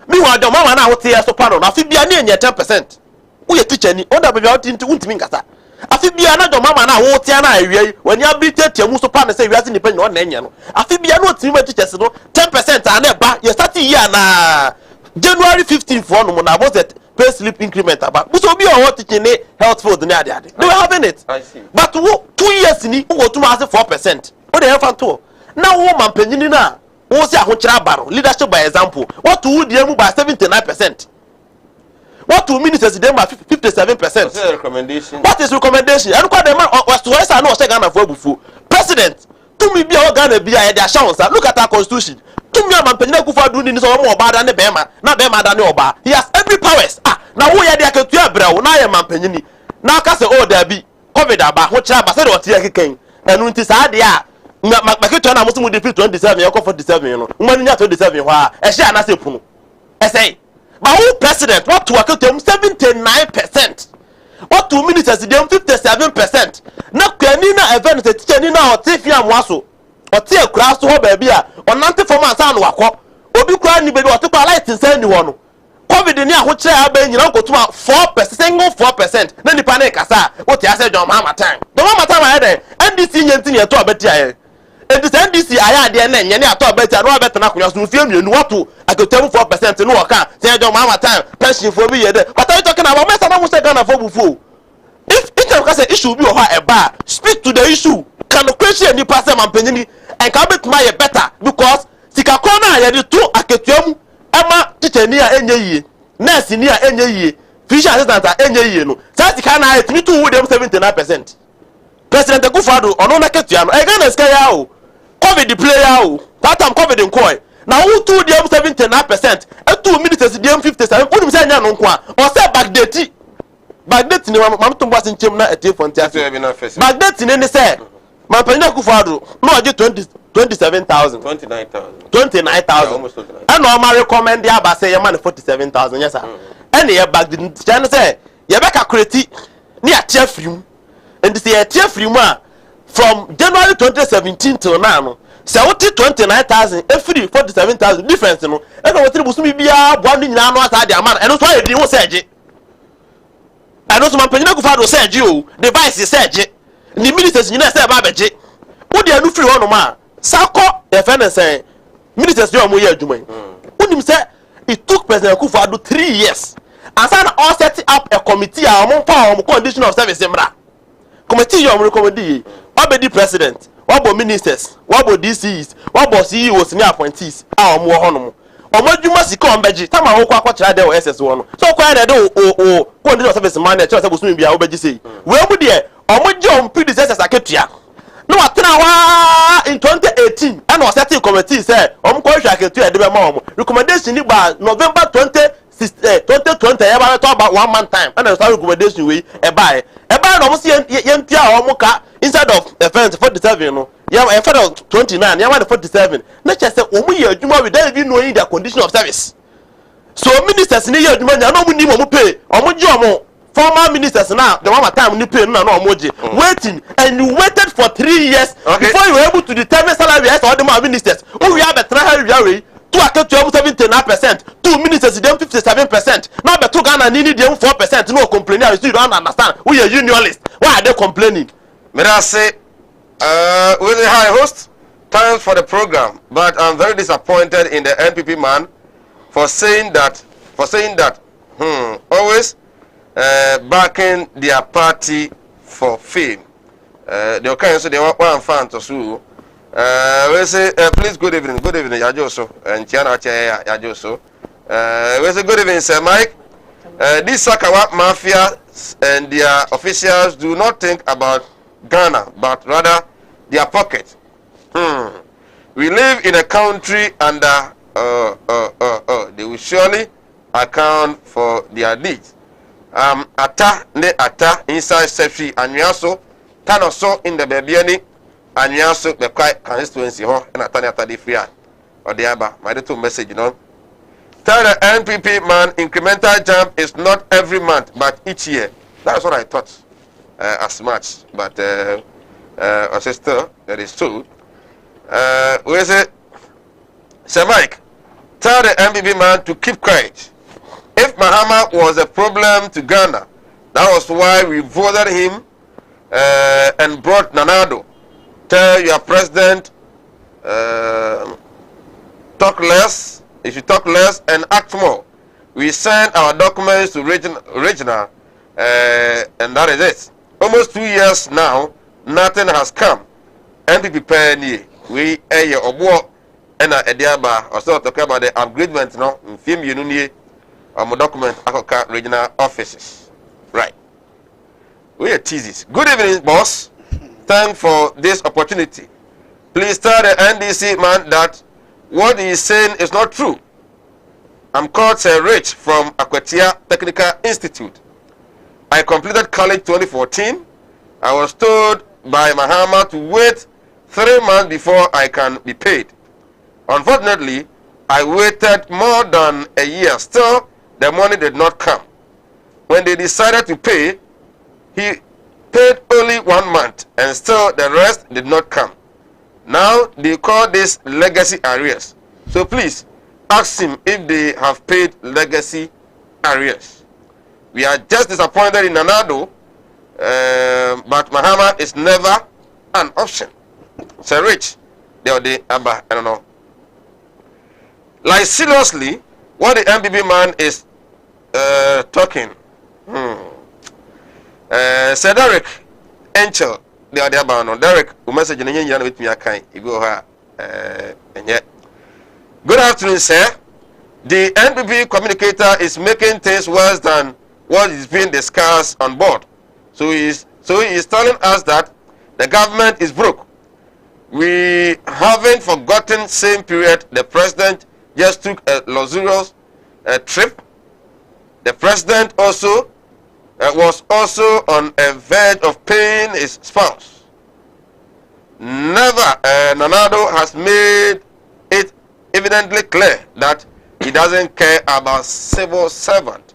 Meanwhile, the mama now what here so pardon. I feel be near 10%. Who you teach any? Onda be out into untimingasa. I feel be another mama now what here now when you have been teaching you so pardon say you are independent on nenya. I feel be another team teachers no 10% and never you start year na January 15th for no na about that pay slip increment about so be what teaching health food near there they were having it. I see. But 2 years ni who go to 4%. What they have to now woman penny na who say ahunchira baro leadership by example what to the by 79%. What to ministers them by 57%. What's the recommendation? What is recommendation? And what the man was to I know say Ghana for bufu president to me be Ghana be their chance. Look at our constitution. To me man penny kufa do ni so more bad than the bema na bema than oba. He has every powers. Now who ya dey akatua bra na ya man penny ni na ka say oh there be covid aba ho kira ba say what ya keken enu nti sa de a maketua na musu defeat 27 ya ko 47 no ngani nya 27 ho a e hye ana se punu e say but who president what to akatua 79%. What 2 ministers dem 57%. Na kwani na event te teacher ni na otifia moaso otie kura so ho ba bia onante format an wakọ obi kura ni bebi otikwa light nsan ni ho no covid ni ahokire aba nyina nkotuma 4% single 4% na nipa na kasa wote ase John Mahama time aye dey NDC nyanti ye to abeti aye NDC aye ade na nyane ato abeti no abeti na kunyo so fie mienu watu akotem 4% no waka say John Mahama time pension for be ye dey what are you talking about me say na mo say Ghana for bufu if it can say issue be o eba speak to the issue can question ni pass man penini and can bet my better because sika kona ye dey to aketuam ema teacher ni a enye yie nurse ni a enye yie physician assistant a enye yie no say sika na it me to with them 79%. President Akufo-Addo ono na ketua no e ga na sika ya o covid player o that time covid nkoi na who to them 79% e to ministers them 57 unim say nya no nko a o say backdate ni mam to boss nchem na etie fonti ase backdate ni say man President Akufo-Addo no oje 27,000 29,000 almost 29,000 and no ma recommend ya ba say ya man 47,000 yes sir and ye backdate chan say ye be calculate ni atia firim and say atia firim a from January 2017 till now no say what 29,000 every 47,000 difference no e go what busumi bia bo anu nyina no asa de amana eno so ayedi wo seje eno so man President Akufo-Addo seje o device seje ni ministers nyina say ba beje wo de anu free wono ma sako e fe na say ministers dey omo ye adwuma unim say it took President Akufo-Addo 3 years asa na all set up a committee a omo pa omo condition of service mra committee yo omo recommend ye obedi president wabo ministers wabo DCs wabo CEOs ni appointees a omo ho no omo adwuma sika ombeji tama wo kwa kwakira de SS wo no so kwa na de o condition of service man e che say bosumi bia obeji sei we mu de omo je on predecessors aketua no atena wa in 2018 and was setting committee say omo kwa hwa aketua de be ma omo recommendation ni ba November 2020 ya ba talk about 1 month time and the recommendation we e buy no mo see yentia omo ka instead of event 47 no ya e for 29 ya 47 na che say omo ye adwuma we don't even knowing their condition of service so ministers ni ye adwuma nya no mo ni mo pay omo je omo former ministers now the one time ni pay no omo je waiting and you waited for 3 years before you were able to determine salary as all the ministers who we have a try to account to 79%, 2 ministers them 57%. Now the 2 Ghana need them 4%. No complaining. You don't understand. We are unionist. Why are they complaining? May I say, with the high host, thanks for the program, but I'm very disappointed in the NPP man for saying that, always backing their party for fame. They okay, so they want one fan to sue. We say, please, good evening, Yajoso, and Tiana Yajoso. We say, good evening, Sir Mike. These Sakawa mafia and their officials do not think about Ghana, but rather their pocket. We live in a country under, they will surely account for their deeds. Ata inside Sefi, and we also turn also in the Babiani. And you also the quite constituency and Atani the free or the Abba. My little message, you know. Tell the NPP man incremental jump is not every month but each year. That's what I thought as much. But sister, that is true. Where is it? Sir Mike, tell the NPP man to keep quiet. If Mahama was a problem to Ghana, that was why we voted him and brought Nanado. Tell your president talk less. If you talk less and act more, we send our documents to regional, and that is it. Almost 2 years now, nothing has come. NPP penny we a obo and a diaba also talking about the upgradement no in film you know my document Akoka regional offices. Right. We are teases. Good evening, boss. Thanks for this opportunity. Please tell the NDC man that what he is saying is not true. I'm called Sir Rich from Akwatia Technical Institute. I completed college 2014. I was told by Mahama to wait 3 months before I can be paid. Unfortunately, I waited more than a year. Still, the money did not come. When they decided to pay, he paid only 1 month and still the rest did not come. Now they call this legacy arrears. So please ask him if they have paid legacy arrears. We are just disappointed in Nanado, but Mahama is never an option. Sir Rich, I don't know. Like seriously, what the MPP man is talking. Sir Derek Enchel, the other man, Derek, who message in the with me, I can't. You go and yet. Good afternoon, sir. The NPP communicator is making things worse than what is being discussed on board. So he is telling us that the government is broke. We haven't forgotten same period the president just took a luxurious trip. The president also was also on a verge of paying his spouse. Never Nanado has made it evidently clear that he doesn't care about civil servant.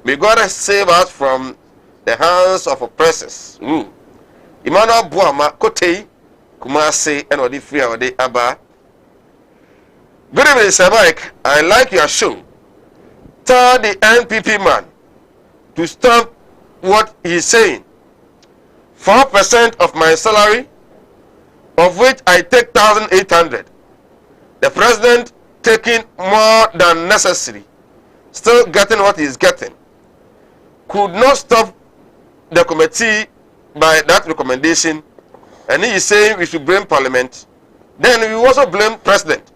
May God save us from the hands of oppressors. Emmanuel Buama Kote Kumasi and Odi Free Odi Abba. Good evening, Sir Mike. I like your show. Tell the NPP man to stop what he's saying. 4% of my salary, of which I take 1,800. The president taking more than necessary, still getting what he's getting. Could not stop the committee by that recommendation, and he is saying we should blame parliament. Then we also blame president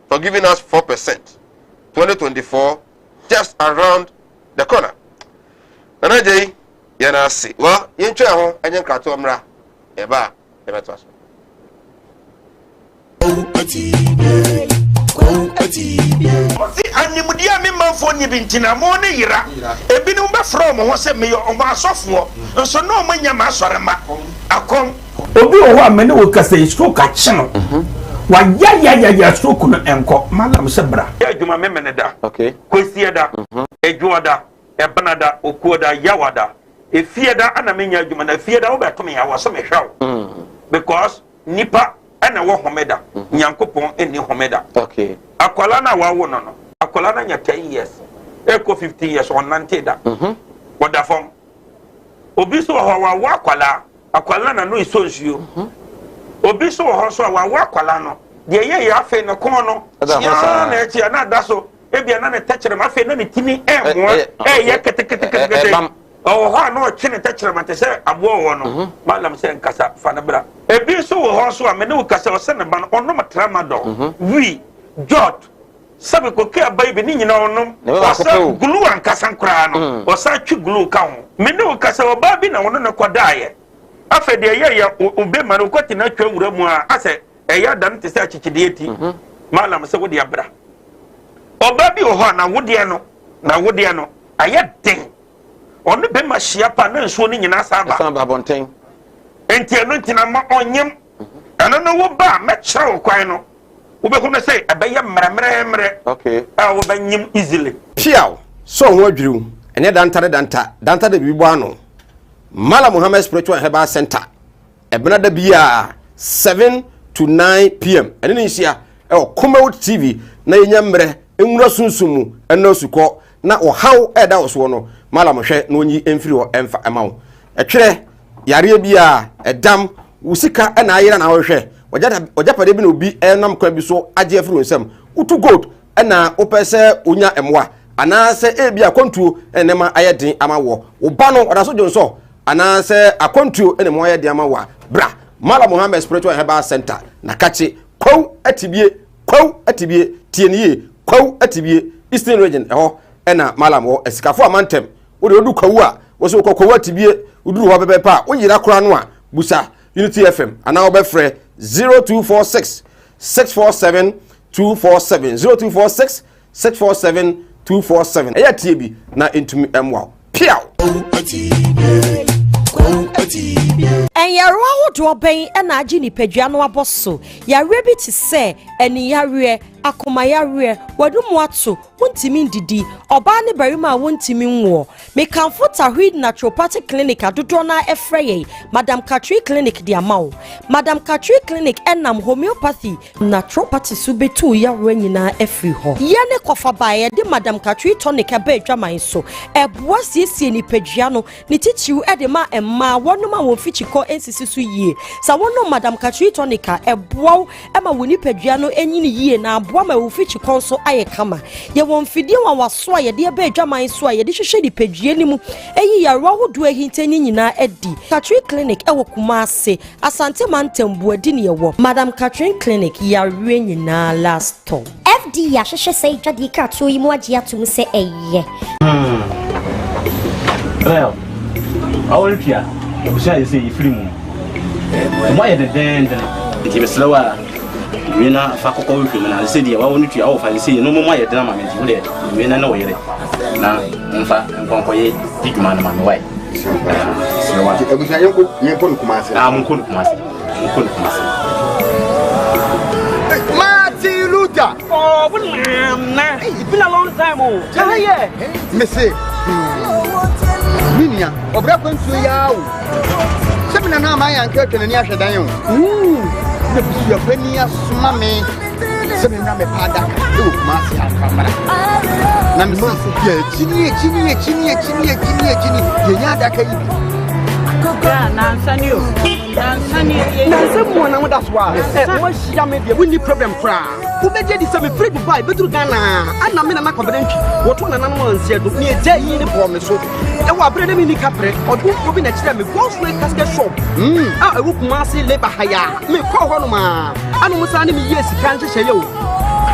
for giving us 4%. 2024 just around the corner. Nanaje yana si wa yentwa ho enye krato omra eba ebeto Osi animudia me manfo ni bintina mo ne yira ebinu be from ho se me yo omo asofo nso no mo nya ma asore ma akom obi o ho amene wo kasa stroke a chino wa ya stroke no enko malam se bra adwuma me mene da okay kwesi da edwoda ebanada okuoda yawada efieda ana menya adwuma na fieda wo beto me ya wo so me hwaw because nipa ana wo homeda nyankopon eni homeda okay akwala na wawo no akwala na nya 10 years eko 15 years on nanteda wada fom obi so ho wa akwala na no isonsuo obi so ho so wa akwala no de ye ya afi no kon no ya na echi na daso ebia na ne techere ma afi na ne tini emo ye kete oh ha no chine techere ma te se abo wo no malam se nkasa fa na bra ebi so ho so a me ne ukasa o se ne ba no ono matrama do wi jot sabe ko ke abai be ni nyina onom wasa glue ankasa nkra no wasa twi glue ka ho me ne ukasa o ba bi na wono ne kodaaye afa de ye obe ma no kwati na twa wura mu a ase eya dan te se achichide eti malam se wo de abra oba bi o ho na wode no aye den onu be ma hia pa na nsuo ni nyina saba bonten enti eno ntina ma onyem eno no wo ba me kire wo kwan no wo be kono say abeye mremre okay wo ba nyim easily piaw so ho adwiriw ene danta da bibo ano Mala Muhammad Spiritual Herbal Center ebena da bia 7 to 9 p.m. ene ni hia Kumawood TV na yenya mre enwura sunsumu ena suko na ohaw eda oso no mala mohwe na onyi emfiri ho emfa emawo etwere yare bia edam usika ena ayira na wohwe ojapade bi na obi enam kwa bi so age afiri nsem utu gold ena opese onya emwa anase ebia kontuo enema ayeden amawo oba no odaso jonso anase akontuo enema ayeden amawa bra Mala Muhammad Spiritual Herbal Center na kache kwau atibie tienie kwau atibie Eastern Region eho ena malam wo esikafo amantem wo de odu kwawu a wo so kwau atibie uduru ho bebe pa wo yira kora no a busa Unity FM ana wo be frɛ 0246 647 247 0246 647 247 eya tie bi na entumi emwa piaw Enyarwa hodo ben na agi ni padua no aboso yare bi ti se eni yare akoma yare wadumu ato wontimi ndidi oba ne barima wontimi nwo me kanfo tahwid naturopathic clinic adodo na efreye Madam Katri clinic di amawo Madam Katri clinic enam homeopathy naturopathy subetu yare nyina efri ho ye ne kofa bae de Madam Katri tonic aba adwaman so eboa siesie ni padua no ni titiw de ma emma wonoma won fichiko ensisi so yie sa wono Madam Katri tonica eboa ema woni padua no enyini yie na aboa ma wo fichiko so aye kama ye won fidie wa waso aye de aba adwaman so aye de hwehwe di padua ni mu eyi yarwa hodo ahintani nyina edi Katri clinic ewo Kumase Asante Mantembu adi ne yewo Madam Katri clinic yarwe nyina last FD ahwehwe sɛ dwade ka to yi mu agye atum sɛ ɛyɛ well our pia obusia is say free mu why the den it is slower we na fa kokko we free na say dia wa wonu tua wo fa say no mo yɛ den ma me nti wo de we na wo yere na mfa nkonkoye diguma na ma me why slower ebusia yenko no kuma ase mo ko no kuma ase Martin Luther. Oh, nah. It's been a long time. Oh, yeah. Missy. Minia, obra kwentu yawo. Semina na ma yanka twene ahwe dan yo. Na bisu ya pani asoma me. Semina me pada ka. O ma se akamara. Na me se ya chini. Ye nya da ka yi. Yeah, Nansani. Nansa mo na woda so a. Wo hia me de woni problem kra. Wo beje di se me free Dubai betru Ghana. Ana me na na kwabedantwi. Wo to na na no ansia do. Ne eje yi ne bo me so. E wa bre de me ni kapre. Odu obi na kire me go so casket shop. Ah, e wo kuma se labor hire. Me ko ho no ma. Anu musa ne me yes kan hye yo.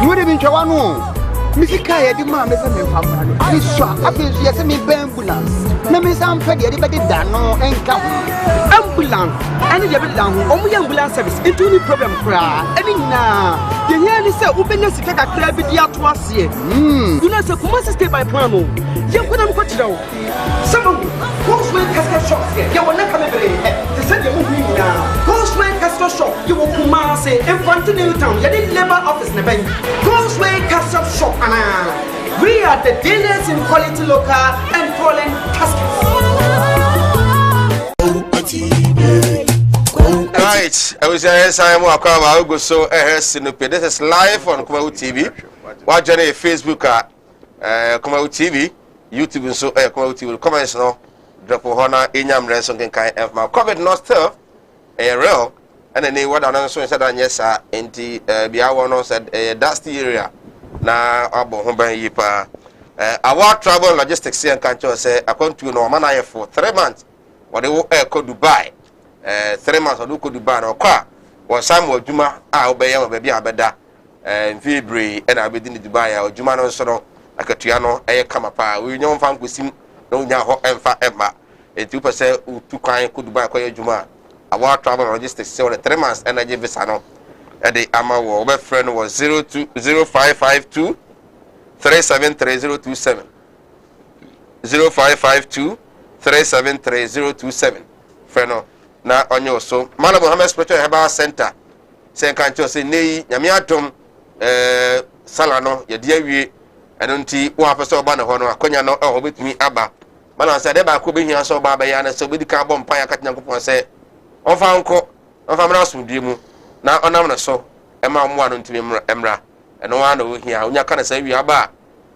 Wo de bi ntwa no. Misika ye di ma me se me papa no. Ni so abezu ye se me ambulance. Na me sam fa de be da no enka ambulance ani de be da ho omu ambulance service into any problem kra ani na ye here ni say ubenya sika kakra bi di ato ase you know say kuma stay by plan no ye kwena mko kira o some Cosman casket shop ye wona ka me bere te say ye mu hu ni na Cosman casket shop ye wo kuma say infant new town ye di labor office na ben Cosman casket shop ana we are the dealers in quality local and foreign caskets. Right, I was here saying more about go so this is live on Kumawood TV. Watch on Facebook Kumawood TV, YouTube so Kumawood TV. Comments no drop honor inyam ransom can kind of my COVID not still real and then what announcement said yes anti biawo no said that's the area na abo ho ban yi pa our travel logistics and can't say according to no man for 3 months what they will go Dubai 3 months or go Dubai no kwa or some juma obey am baby abeda February and abedi Dubai or juma no so akatua no kama pa we nyom fan kosim no nya ho emfa emma 2% to kwan ko Dubai kwa juma our travel logistics say 3 months energy visa no the amawo obe friend was 0552 373027 0552 373027 friend na onyo so Malam Muhammad Spiritual Herbal Center say kan cho say nei nyame atom sala no ye de awie eno nti wo apese oba na ho no akonya no ho betumi aba mana say de ba ko be hia so oba ba ya na so be di ka bom pan ya ka nyankopon say onfa nko onfa mra sumdie mu na onam na so ema mo anu ntimi emra eno wa na ohia onya kana sa wi aba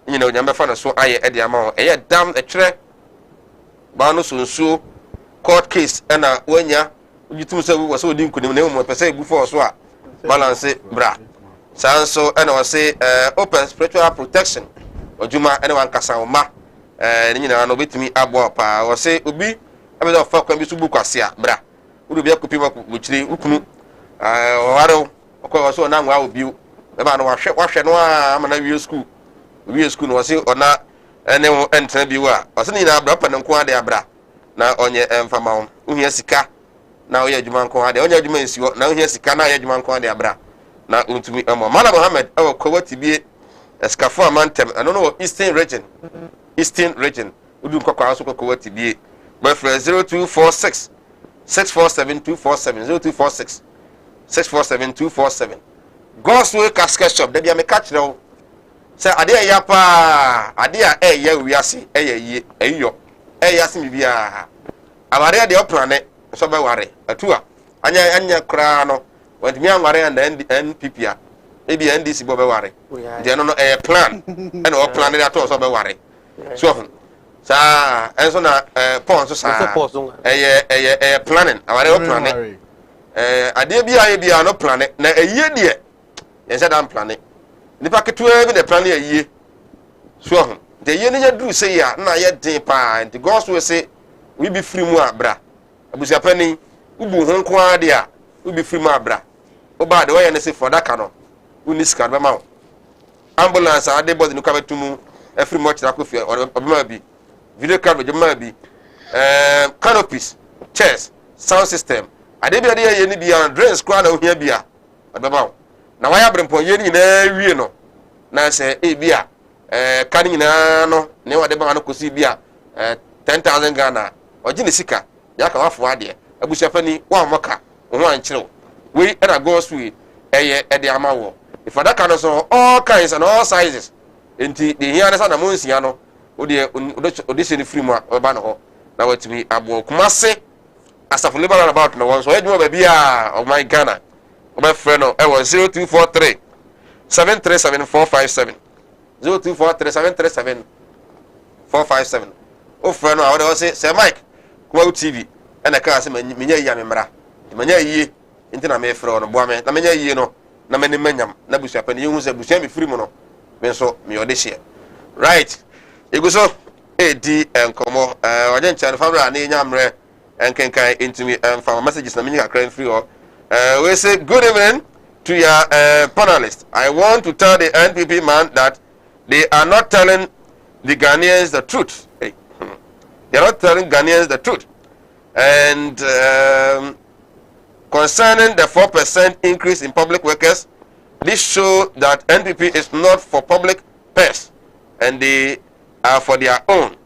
nyina onya befa na so aye ede ama ho eye dam etwere ba no sonsuo court case ena wanya ujitum se wo so odi nkunim na mo pese ebu for so a balance bra sanso ena wo se open spiritual protection ojuma ena wan kasa wo ma nyina na obetimi abo pa wo se obi abedo fa kwa bi so bu kwase a bra wo bi akopi ma ku chire ukunu waro ko so na nwa obi e ba no wahwe no a amana wi school no wase ona ene wo entra bi wa wase ni na abra pa nko ade abra na onye emfama ho uhia sika na oye adwuma nko ade onye adwuma nsiwo na uhia sika na oye adwuma nko ade abra na untumi emo Malam Muhammad awo kwati bi escafo amantem ano no eastern region udu nkokwa so kwati bi my friend 0246 647247 0246 647247 Gospel casket shop da bia me catch now say ade ya pa ade a ya wiase ye eyo yase mi bia amare de oprane so be ware atua anya kra no want me anware and NPP a e bia NDC bo be ware de no plan and o plan de ato so be ware so sa enso na pon so sa planning amare o plane ade bia no plane na eye de yense dan plane nipa ketua bi de plane eye so de ye ne duru say ya na ye den pa and God will say we be free mu abra abusia pani ubu ho nko ade a we be free mu abra o ba de we ye ne say for that kano uni sika be ma ambulance ade body no ka betumu every much na ko fi obema bi video camera jema bi canopies chairs sound system ade bi ade ye ni bia drains kwa na ohia bia obema na waya brempon ye ni na wie no na se e bia kan nyina no ne wade ba no kosi bia 10,000 Ghana oji ne sika ya ka wafo ade abusha fani wa moka ho ankyere we na go sui eye ede amawo if that kind of so all kinds and all sizes enti the here na mo nsia no odi se ni free mu ba no ho na watimi abo Kumase asafo liberal about no one so edimo ba bia of my Ghana o my friend no e was 0243 737457 0243 737457 o friend no awde o say Mike Kumawood TV and ka say menya yi amemra menya yi enti na me frɛ no boa me na menya yi no na meni menyam na busia pani hu se busia mi free mu no me so me ode share right iguso di enkomo oje ncha family ani nyamre enkenkan intimi farm messages na me nyaka kran free ho we say good evening to your panelists. I want to tell the NPP man that they are not telling the Ghanaians the truth. Hey. They are not telling Ghanaians the truth. And concerning the 4% increase in public workers, this shows that NPP is not for public purse, and they are for their own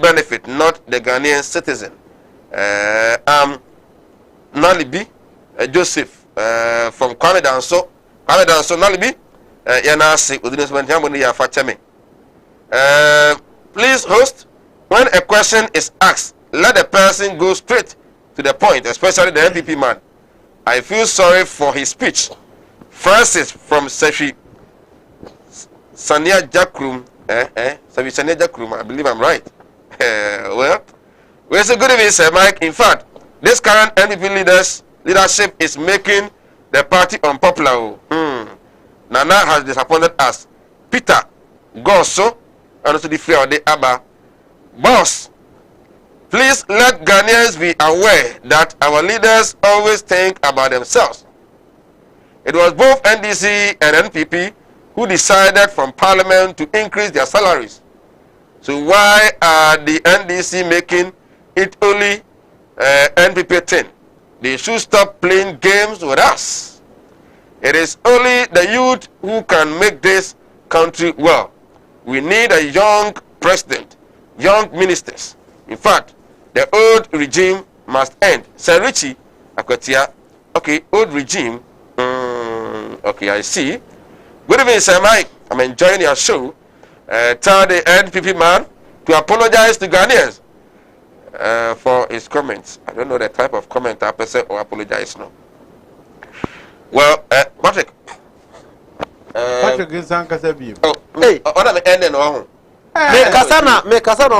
benefit, not the Ghanaian citizen. Nalibi Joseph from Kwame Danso Nalibi Yanasi please host, when a question is asked, let the person go straight to the point, especially the NPP man. I feel sorry for his speech. Francis from Sefi Sania Jakrum, Sania Jakrum, I believe I'm right. Well, it's a good evening, Sir Mike. In fact, this current NPP leadership is making the party unpopular. Nana has disappointed us. Peter Goso, and also the free of the Abba. Boss, please let Ghanaians be aware that our leaders always think about themselves. It was both NDC and NPP who decided from Parliament to increase their salaries. So why are the NDC making it only NPP 10? They should stop playing games with us. It is only the youth who can make this country well. We need a young president, young ministers. In fact, the old regime must end. Sir Richie Akwatia, okay, old regime. Okay, I see. Good evening, Sir Mike. I'm enjoying your show. Tell the NPP man to apologize to Ghanaians for his comments. I don't know the type of comment I person or apologize no. Well, Patrick. Patrick is Sankasabi. Oh, hey, what am I ending on? Me kasana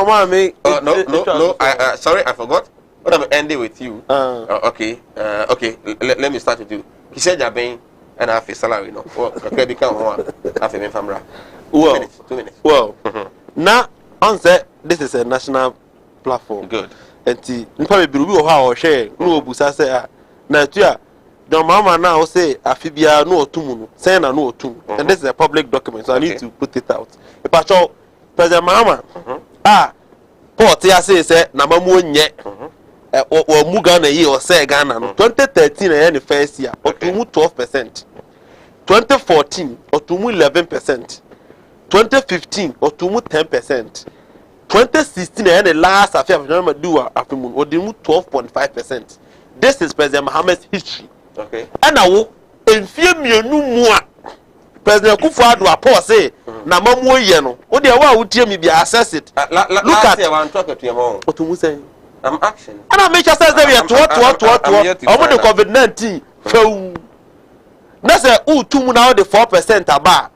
ma me. No. Sorry, I forgot. What am I ending with you? Okay. Let me start with you. He said you're being and I have a salary, no. Well, okay, become one. I have a family. Well, 2 minutes. Well, now answer. This is a national platform. Good. And probably be how share no busa say na tua. The mama now say afibia no otumu say na no otumu, and this is a public document, so I need to put it out. Pacho President Mama port ya say na mamu nye o mu Ghana yi o say Ghana no 2013 na the first year otumu 12%, 2014 otumu 11%, 2015 otumu 10%, 2016 na the last affair of November do afimu otumu 12.5%. This is President Mohammed's history. Okay. And now, in few mienu mua, President Kufuor report say, na mamu yeno. What the wa utie me be assess it. Look at I'm talking to your mom. What you say? I'm action. And I make sure say we are to. Omo the COVID-19. So, na say tumu now the 4% aba.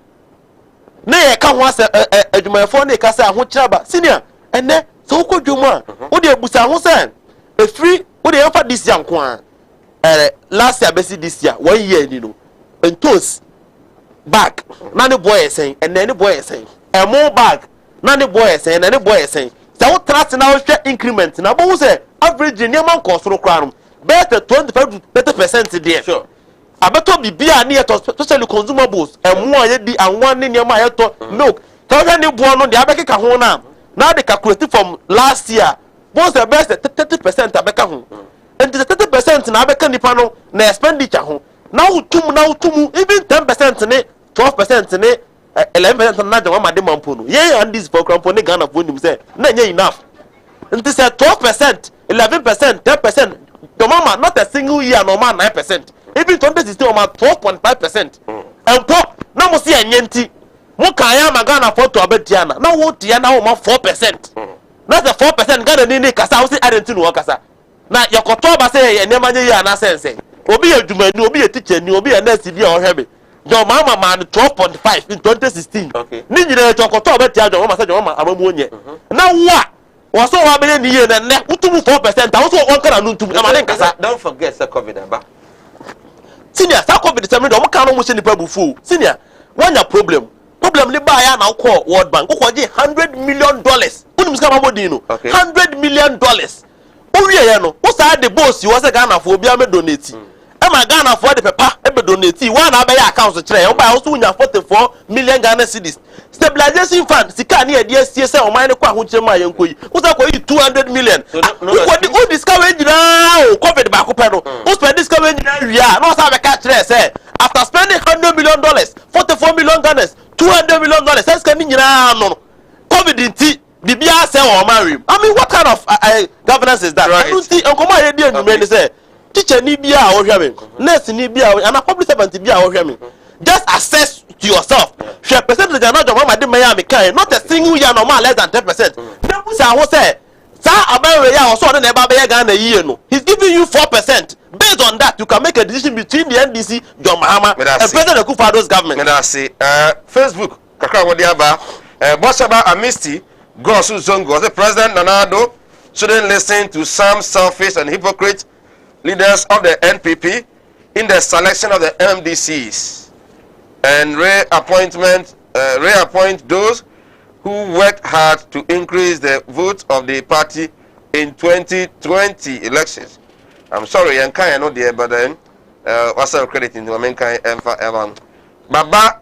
Na ye kan wa say adwumayefo na ka say ahokyere ba. Senior, ene so ko dwuma. Wo de busa ho say, e free wo de emfa this year nko last year besi this year 1 year you know and toast back na the boy saying and then the boy saying a more back na the boy saying and the boy saying so trust now share increment na but say average near man cost no crown better 25 to 30% there. Sure. abeto bibia na yeto especially consumables emo aye di anwan ne niam ayeto milk thousand ni buo no de abekeka ho na de calculate from last year most the best 30% abeka ho and the 30% na abeka nipa no na expenditure ho na utum even 10% ne 12% ne 11% na de ma de mampo no ye and this for crampo ne Ghana for nim say na nya enough nti say 12% 11% 10% the mama not a single year no man 9% even 2016 on 12.5% and pop na mo see anyenti mo kan ya magana for to abetiana na wo tia na wo ma 4% na the 4% Ghana ni kasa wo see identity no kasa na yakoto ba say enema nye ya na sense obi ya dwumani obi ya teacher ni obi ya nurse bi a ohwebe jo mama man 12.5 in 2016 okay ni nyina yakoto abetia jo mama say jo mama amamu onye na wo so wa be ni ye na ne utumu 4% wo so won kana no utumu na kasa don't forget say covid aba senior sa covid se me do mo kan no mo se nipa bufu senior wanya problem ni ba ya na ko World Bank ko je $100 million unim ska mabodi no $100 million o wie ye no o sa de boss wo se Ghana fo obi ame donate e ma Ghana fo de pepa e be donate wa na be ya account kire o ba o so nya 44 million Ghana cedis stabilization fund sika na e de asie se o man ne kwa ho kire ma ye nkoyi o sa ko yi 200 million o discover jina o covid ba ko pe no o spend discover jina wia na o sa be ka kire se after spending $100 million 44 million Ghana $200 million says can nyina no covid inti bibia say o marry I mean what kind of governance is that I don't see enkomo aye di anwume ni say teacher ni bia a wo hwe me nurse ni bia and a public servant bia a wo hwe me just assess to yourself share percentage na jo mama de maya me kan not a single year normal less than 10% dem say ho say sa abawe ya o so na ba be Ghana yie no he's giving you 4%. Based on that, you can make a decision between the NDC, John Mahama, and President Akufo-Addo's government. And I say, Facebook, Kakra Wadiaba, Boshaba Amisti, Gosu Zongo, the President Nana Addo shouldn't listen to some selfish and hypocrite leaders of the NPP in the selection of the MDCs and reappoint those who worked hard to increase the vote of the party in 2020 elections. I'm sorry, I can't know the but then what's our credit in the American Evan Baba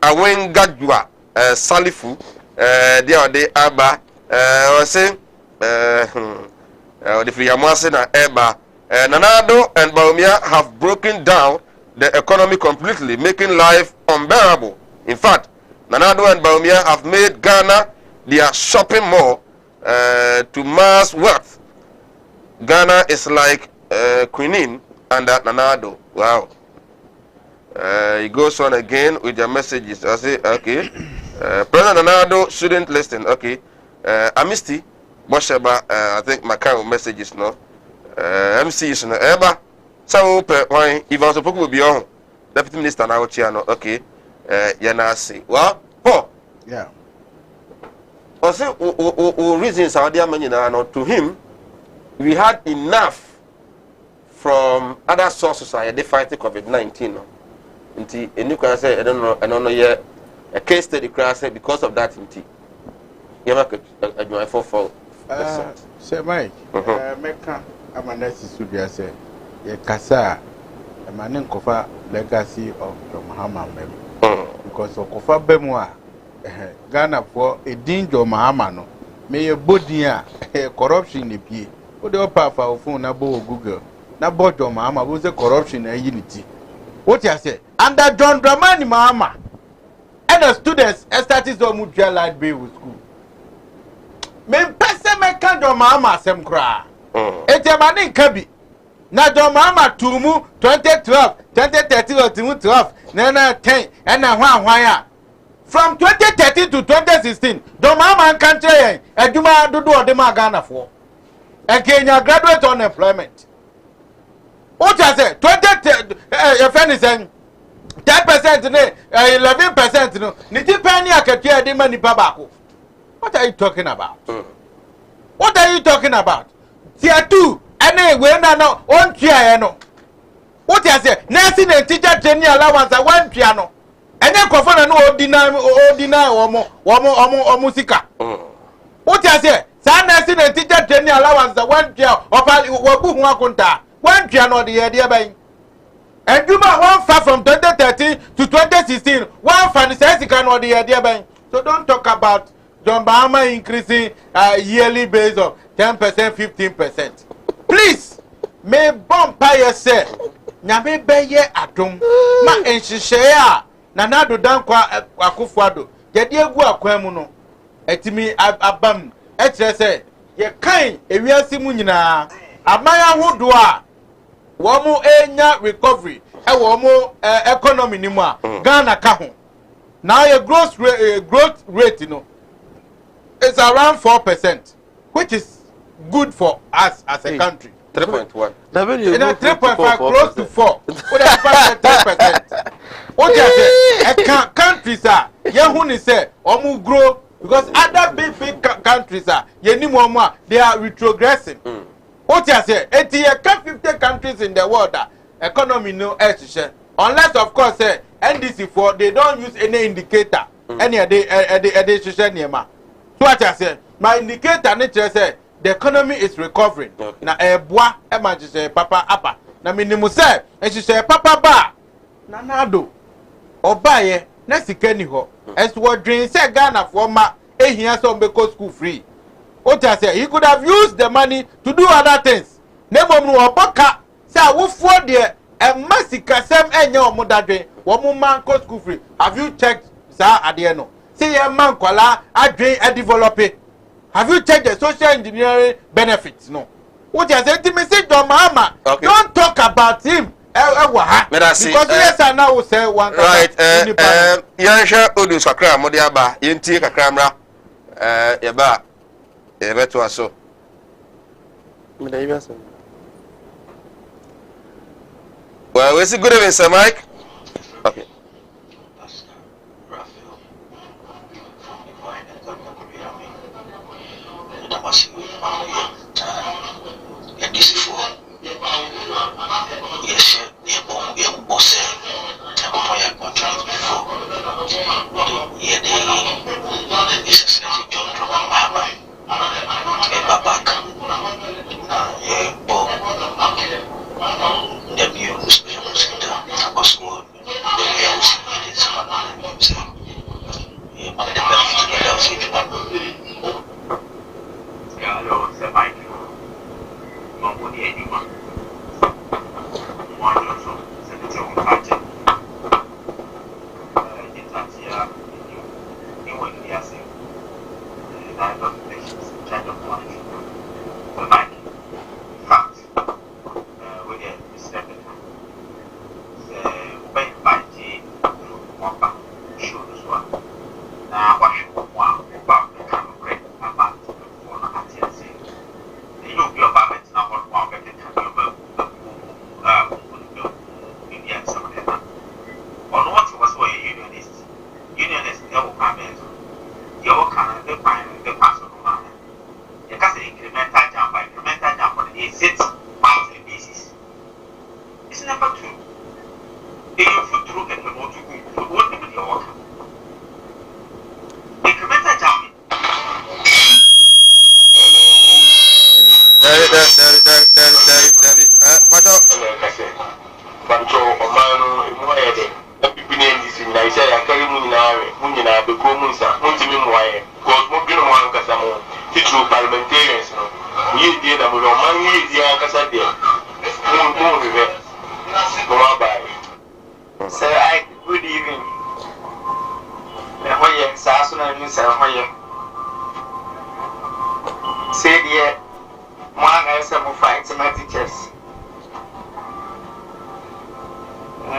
Awengadua Salifu, the Abba, was saying, the Friamasen Eba, Nanado and Baumia have broken down the economy completely, making life unbearable. In fact, Nanado and Baumia have made Ghana their shopping mall to mass wealth. Ghana is like quinine under Nanado. Wow. He goes on again with their messages. I say, okay. President Nanado shouldn't listen. Okay. Amisti, Bosheba, I think my kind of messages, no. MC is no. Eba, so why? If I was supposed to be on Deputy Minister now, no. Okay. Yanasi. Well, Paul. Yeah. I say, reasons are there many now to him. We had enough from other sources they fighting COVID-19. No? Inti, and you can say, I don't know yet. A case study class because of that. Inti, you have a joy for. Say, Mike, Mecca, I'm a nurse to be say, Kasa, a man in Kofa legacy of John Mahama, because of Kofa Bemwa, Ghana for a danger Mahamano, may a bodia corruption in the P. What the upper for phone na bo Google na bottom Mahama was a corruption and unity. What you say? Under John Dramani Mahama and the students started to Mutual Light Bay School. Me pese me kan John Mahama sem kra. Etiamani kabi. Na John Mahama tumu 2012, 2013 or 2012, na 10 and na hwan ya. From 2013 to 2016, John Mahama kan tell eduma dodo de ma Ghana for. And Kenya graduate unemployment. What I say? 20 your friend is saying 10%, 11%. No, niti penny akatia de money babako. What are you talking about? What are you talking about? Tier 2, and we no on piano. What I say? Nursing and teacher training allowance at one piano. And then confirm no ordinary or musica. What I say? Nursing and teacher training allowance at one piano or wabu one conta. One piano the idea by And you man one far from 2013 to 2016. One fan says you can order dear bank. So don't talk about John Bahama increasing yearly base of 10%, 15%. Please, may bumpire say, Nyame beye adum, ma enshishea, nanado dankwa akufwado, yedi egu akwemu no, etimi abam, etre se, ye kain ewiasi mu nyina, amaya hodoa, womu enya recovery, womu economy ni mu a, Ghana ka ho. Now your growth rate, you know, is around 4%, which is good for us as a country. 3.1. 3.5 close to 4. What is 3%? What you say? Countries are you say omu grow because other big countries are they are retrogressing. What you say? 50 countries in the world economy no share. Unless of course NDC4 they don't use any indicator. Any share nema. So what you say? My indicator nature say the economy is recovering. Okay. Na bois e papa apa. Na minimu say e say papa ba. Na nado. Obaye na sika ni ho. As what dream say Ghana for ma ehia so mbeko school free. What I say he could have used the money to do other things. Nemo no oboka say awofo de e masika sem enya omodadwen. Wo mu man ko school free. Have you checked sa ade no? Say your man kwala adwen e develop. Have you checked the social engineering benefits? No. What you say to me, say, Mama, don't talk about him. Because yes, I now say one. Right. Yansha Odus Kakra, Modiaba, Yinti Kakramra, Yaba, Ebeto Aso. Well, where's it good evening, Sir Mike? Okay.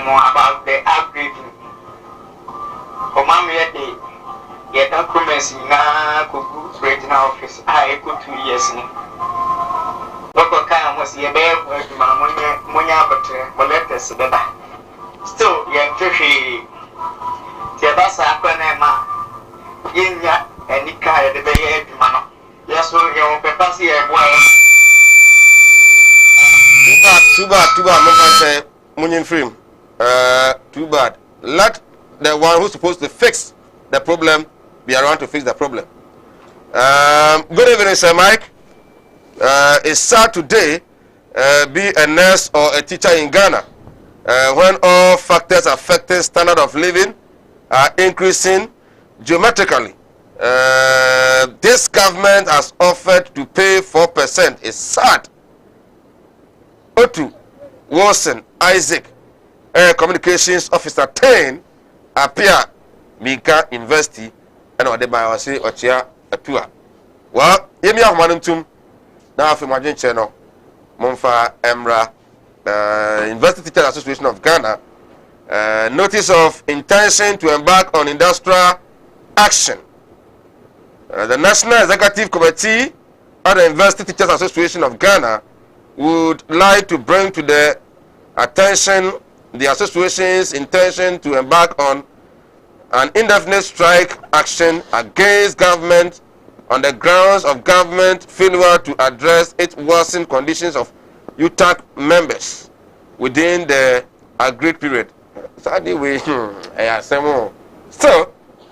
About the upgrading. Yet documents na kuku regional office I put 2 years ni. Local kind was ye be work ma munya batre collectors beba. Still ye treasury tie basa akwana ma yenya enika ye de be ye adwuma no. Yes so ye on pepasi ye boy. Too bad mo kan say munyin film. Too bad. Let the one who's supposed to fix the problem be around to fix the problem. Good evening, Sir Mike. It's sad today be a nurse or a teacher in Ghana when all factors affecting standard of living are increasing geometrically. This government has offered to pay 4%. It's sad. Otu Wilson Isaac, Communications Officer 10, appear Minka University, and what they buy or say Ochia Atua. Well, Yemi Ahmanum now from my channel, Monfa Emra, University Teachers Association of Ghana, notice of intention to embark on industrial action. The National Executive Committee of the University Teachers Association of Ghana would like to bring to the attention the association's intention to embark on an indefinite strike action against government on the grounds of government failure to address its worsened conditions of UTAC members within the agreed period. So anyway, so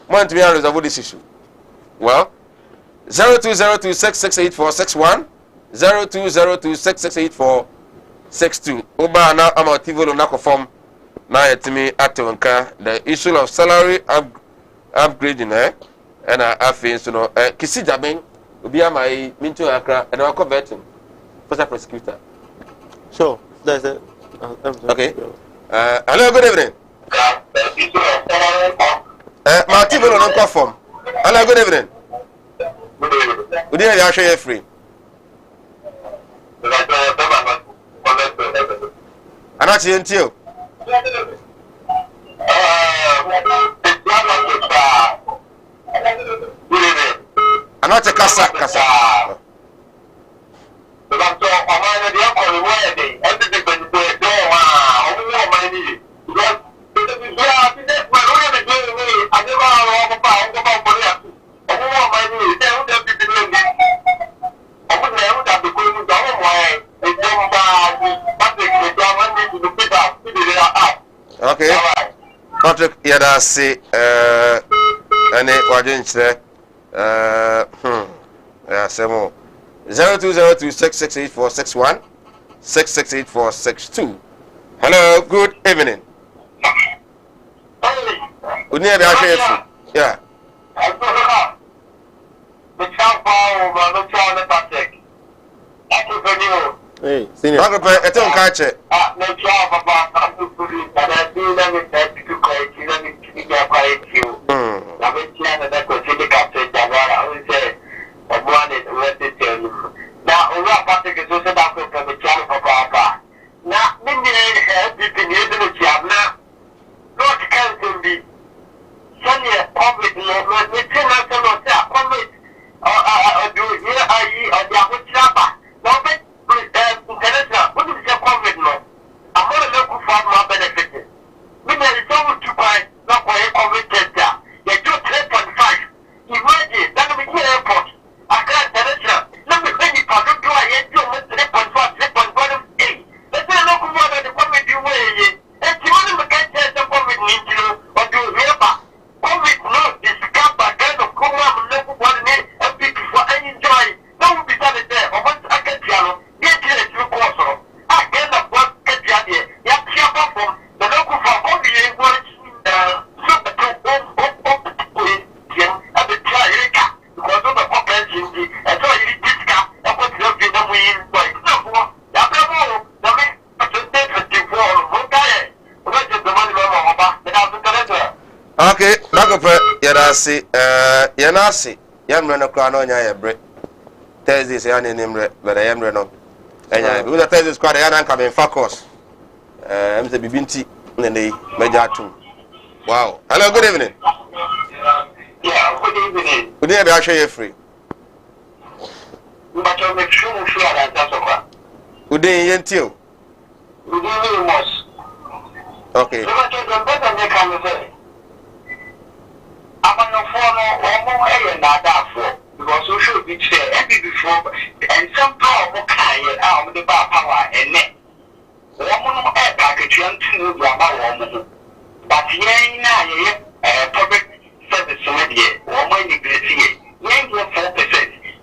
want to be resolve this issue. Well, 0202668461, 0202668462. Oba na amativolo na conform na yetimi atonka the issue of salary upgrading and afin so no kisi jaben obi amai minto akra and our vetting for the prosecutor. Sure, that's it. Okay. Hello, good evening. Mativolo no conform. Hello, good evening. Good evening, I'll show you free. I'm not seeing you. I'm not a casa. Okay. Patrick, yada say any audience there. Yeah, some more. 0202668461, 668462. Hello, good evening. Good evening, yeah. Hey, senior. I'm going to catch it. Okay, Nagope, Yanasi, Yanasi, Yamreno Crown on your break. Thursdays, Yan in him, but I am Reno. And with the Thursday squad, I am coming focus. I'm the Bibinti, and the Major too. Wow. Hello, good evening. Yeah, good evening. Good evening, I'll show you free. But you'll make sure you feel that that's okay. Good day, Yentio. Good evening, Moss. Okay. So, what you're better than can say. I'm on the phone or more and not that for because you should be there every before and some power more kind out of the bar power and net. Woman air package and two woman. But yeah, public service media, woman neglect 4%.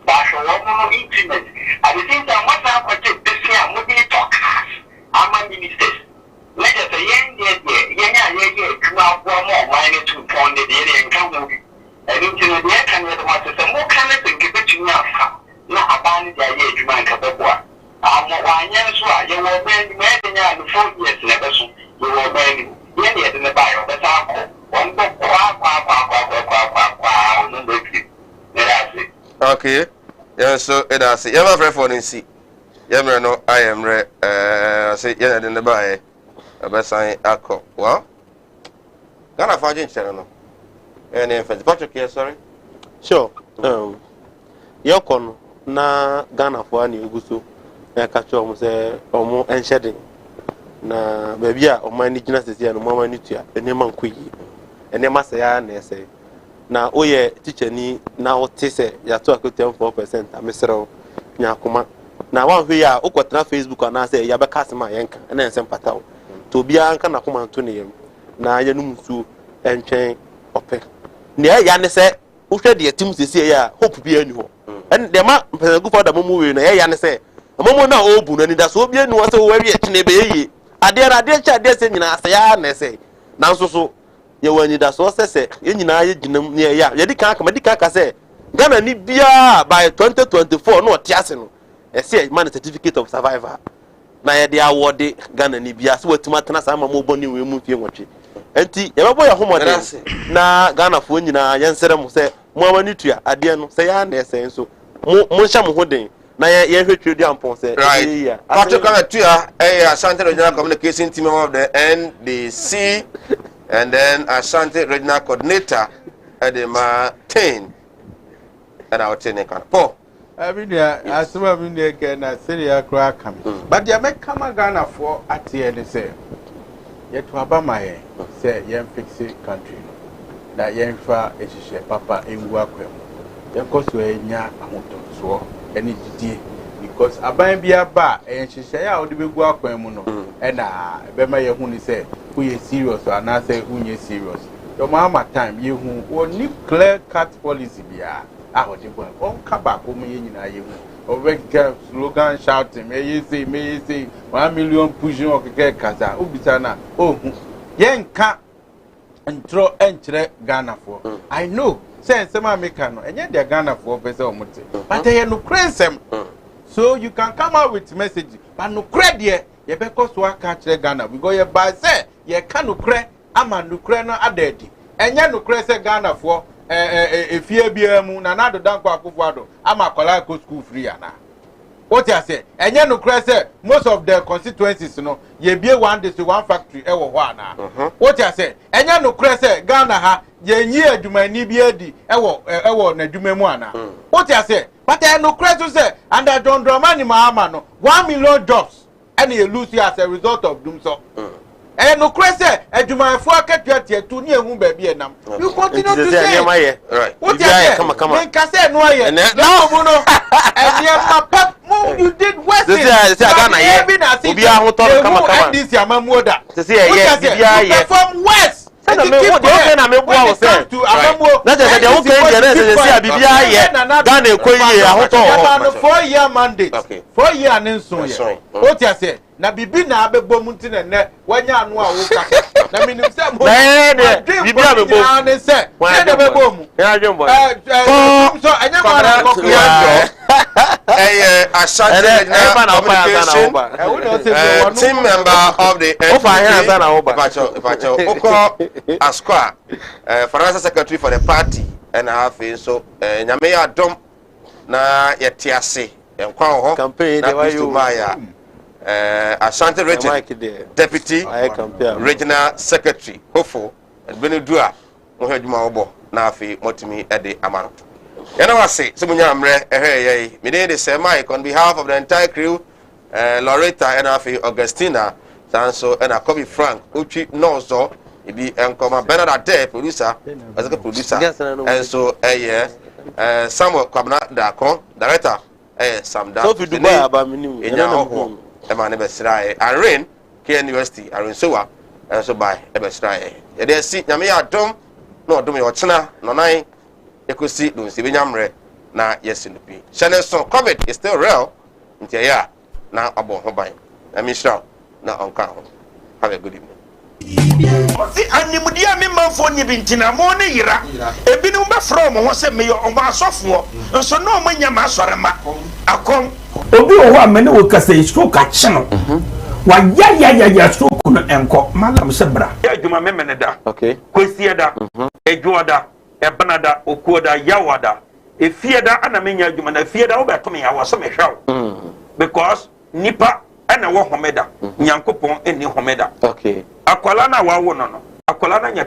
But a woman intimate. At the same time, what I put this year, moving to cars. I'm a minister. Let us say, and the idea to my Kababua. I'm one year so you will bend me and 4 years never so you will bend me in the bio, but I'll one book. Okay. Yeah, so it has you have a friend for NC. Yeah, no, I am re say yeah in the buy a best sign alcohol. Well, Ghana Fajin channel. And if it's Patrick here, sorry. Sure. Yokon na Ghana for any Ugusu. I catch almost a more and shedding. Na baby, or my indigenous is here, no more nutia, the name of Quiggy. And they must say, na oye teacher ni na otese ya to akotem 4% amesero nyakoma na wan hwe ya okotena Facebook na say ya beka sema yenka na ensem pataw to bia anka na koma to ne yem na ya num su entwen ope ne ya ne se wo hwe de atim sese ya hope bia ni ho en de ma mpegu for da momu we na ya ne se momu na obu no ni da so bia ni wo se wo wi ekene be yi ade cha ade se nyina ase ya ne se na nso so ye wani da so sese ye nyina ye ginam ne ya ye di kan ka se Ghana ni bia by 2024 no otiase no e se man certificate of survivor na ye de award Ghana ni bia so watuma tena sa ma mo boni we mu fie nwotwe enti ye bebo ya homode na Ghana fo nyina ye nsere mo se mo amani tua ade no se ya na ese nso mo hya mo hoden na ye hwetwe di ampon se right Patrick Kama tua Asante Regional Communication Team of the NDC and then Asante Regional Coordinator Edema 10 and our 10 can Paul. I mean, I saw him again. I said, "I crack him." But you make come a Ghana for at the end. Say, yet to Abama, say, young fixed country. That young far is papa in work. Of course, we nya a so any day because Abang be a bar and she say, "I would be work when and Bema Yahuni say, who is serious or not say, who is serious." Your mama time, you who only clear cut policy be I would come back home in a slogan shouting, may you say, 1 million pushing or get Kaza, Ubitana, oh, young cat and throw entry Ghana for. I know, say some American, and yet they're Ghana for Professor Muti, but they are no crazy. So you can come out with message, but no credit, you because to catch Ghana. We go here by say, you can't credit, I'm a no credit, no adedi, and you no credit Ghana for. If you be a moon, another danko akufado, I'm a Kolako school free. What I say, and you know, most of the constituencies, you know, ye be one district, one factory, ever one. What I say, and you know, Ghana ha, ye near to my Nibiadi, ever, Nedumemoana. What I say, but I know credit to say, and I don't draw money, my amano, 1 million jobs, and you lose as a result of doom so. And no crazy, and you my forget your 2 near whom baby and you continue to say, right? What you say? Come on, Cassette, no, and you did West. This is Ghana. We are out of come this Yamamoda. To see, yeah, from West. I'm to a 4-year mandate. 4 year and so what you say? Na bibi na abebo muntin ene wanya anu a wo kaka na minim se mo bibi abebo na se na bebo mu so anya ma na ko Asante team member of the Asqua, Finance Secretary for the party, and a half so Nyame Dom na Yetiase, and Kwan campaign to Maya. Asante Region Deputy Regional Secretary, Hofo, and Benudua, Moheduma Obo, Nafi, Motimi, Ede Amount. You know what I say? Sumunyamre, hey, me dey say Mike on behalf of the entire crew, Loretta, and Afi Augustina, Sanso, and Kobe Frank, Uchi Nozo, be Enkoma Bernard Ade, producer, as a producer, and so Samuel Kwabna Dako, director, Sam Dako, in your home, Emmanuel Besrai, Irene, KN University, Irene Soa, and so by Ebesrai. They see Yamia Dom, no Domi Ochana, no nine. You could see Lucy Binyamre na yes in the P. Channel so COVID is still real until ya now about Hobine. And Michelle now on count. Have a good evening. ɔsi animdia me manfo ni bintina mo ne yira ebinom be from ho se me yo ɔmo asɔfo nso no ɔmo nya ma asɔre ma akom obi wo a me ne wo kasa isko ka kye no wa ya stroke no enko malam se bra ya adwuma me me ne da okay kosie da edwoda ebanada okuoda yawada efieda ana menya adwuma na fieda wo beto me ya wo so me hwaw because nipa ana wo homeda nyankopon eni homeda okay akwala na wa wo no akwala na nya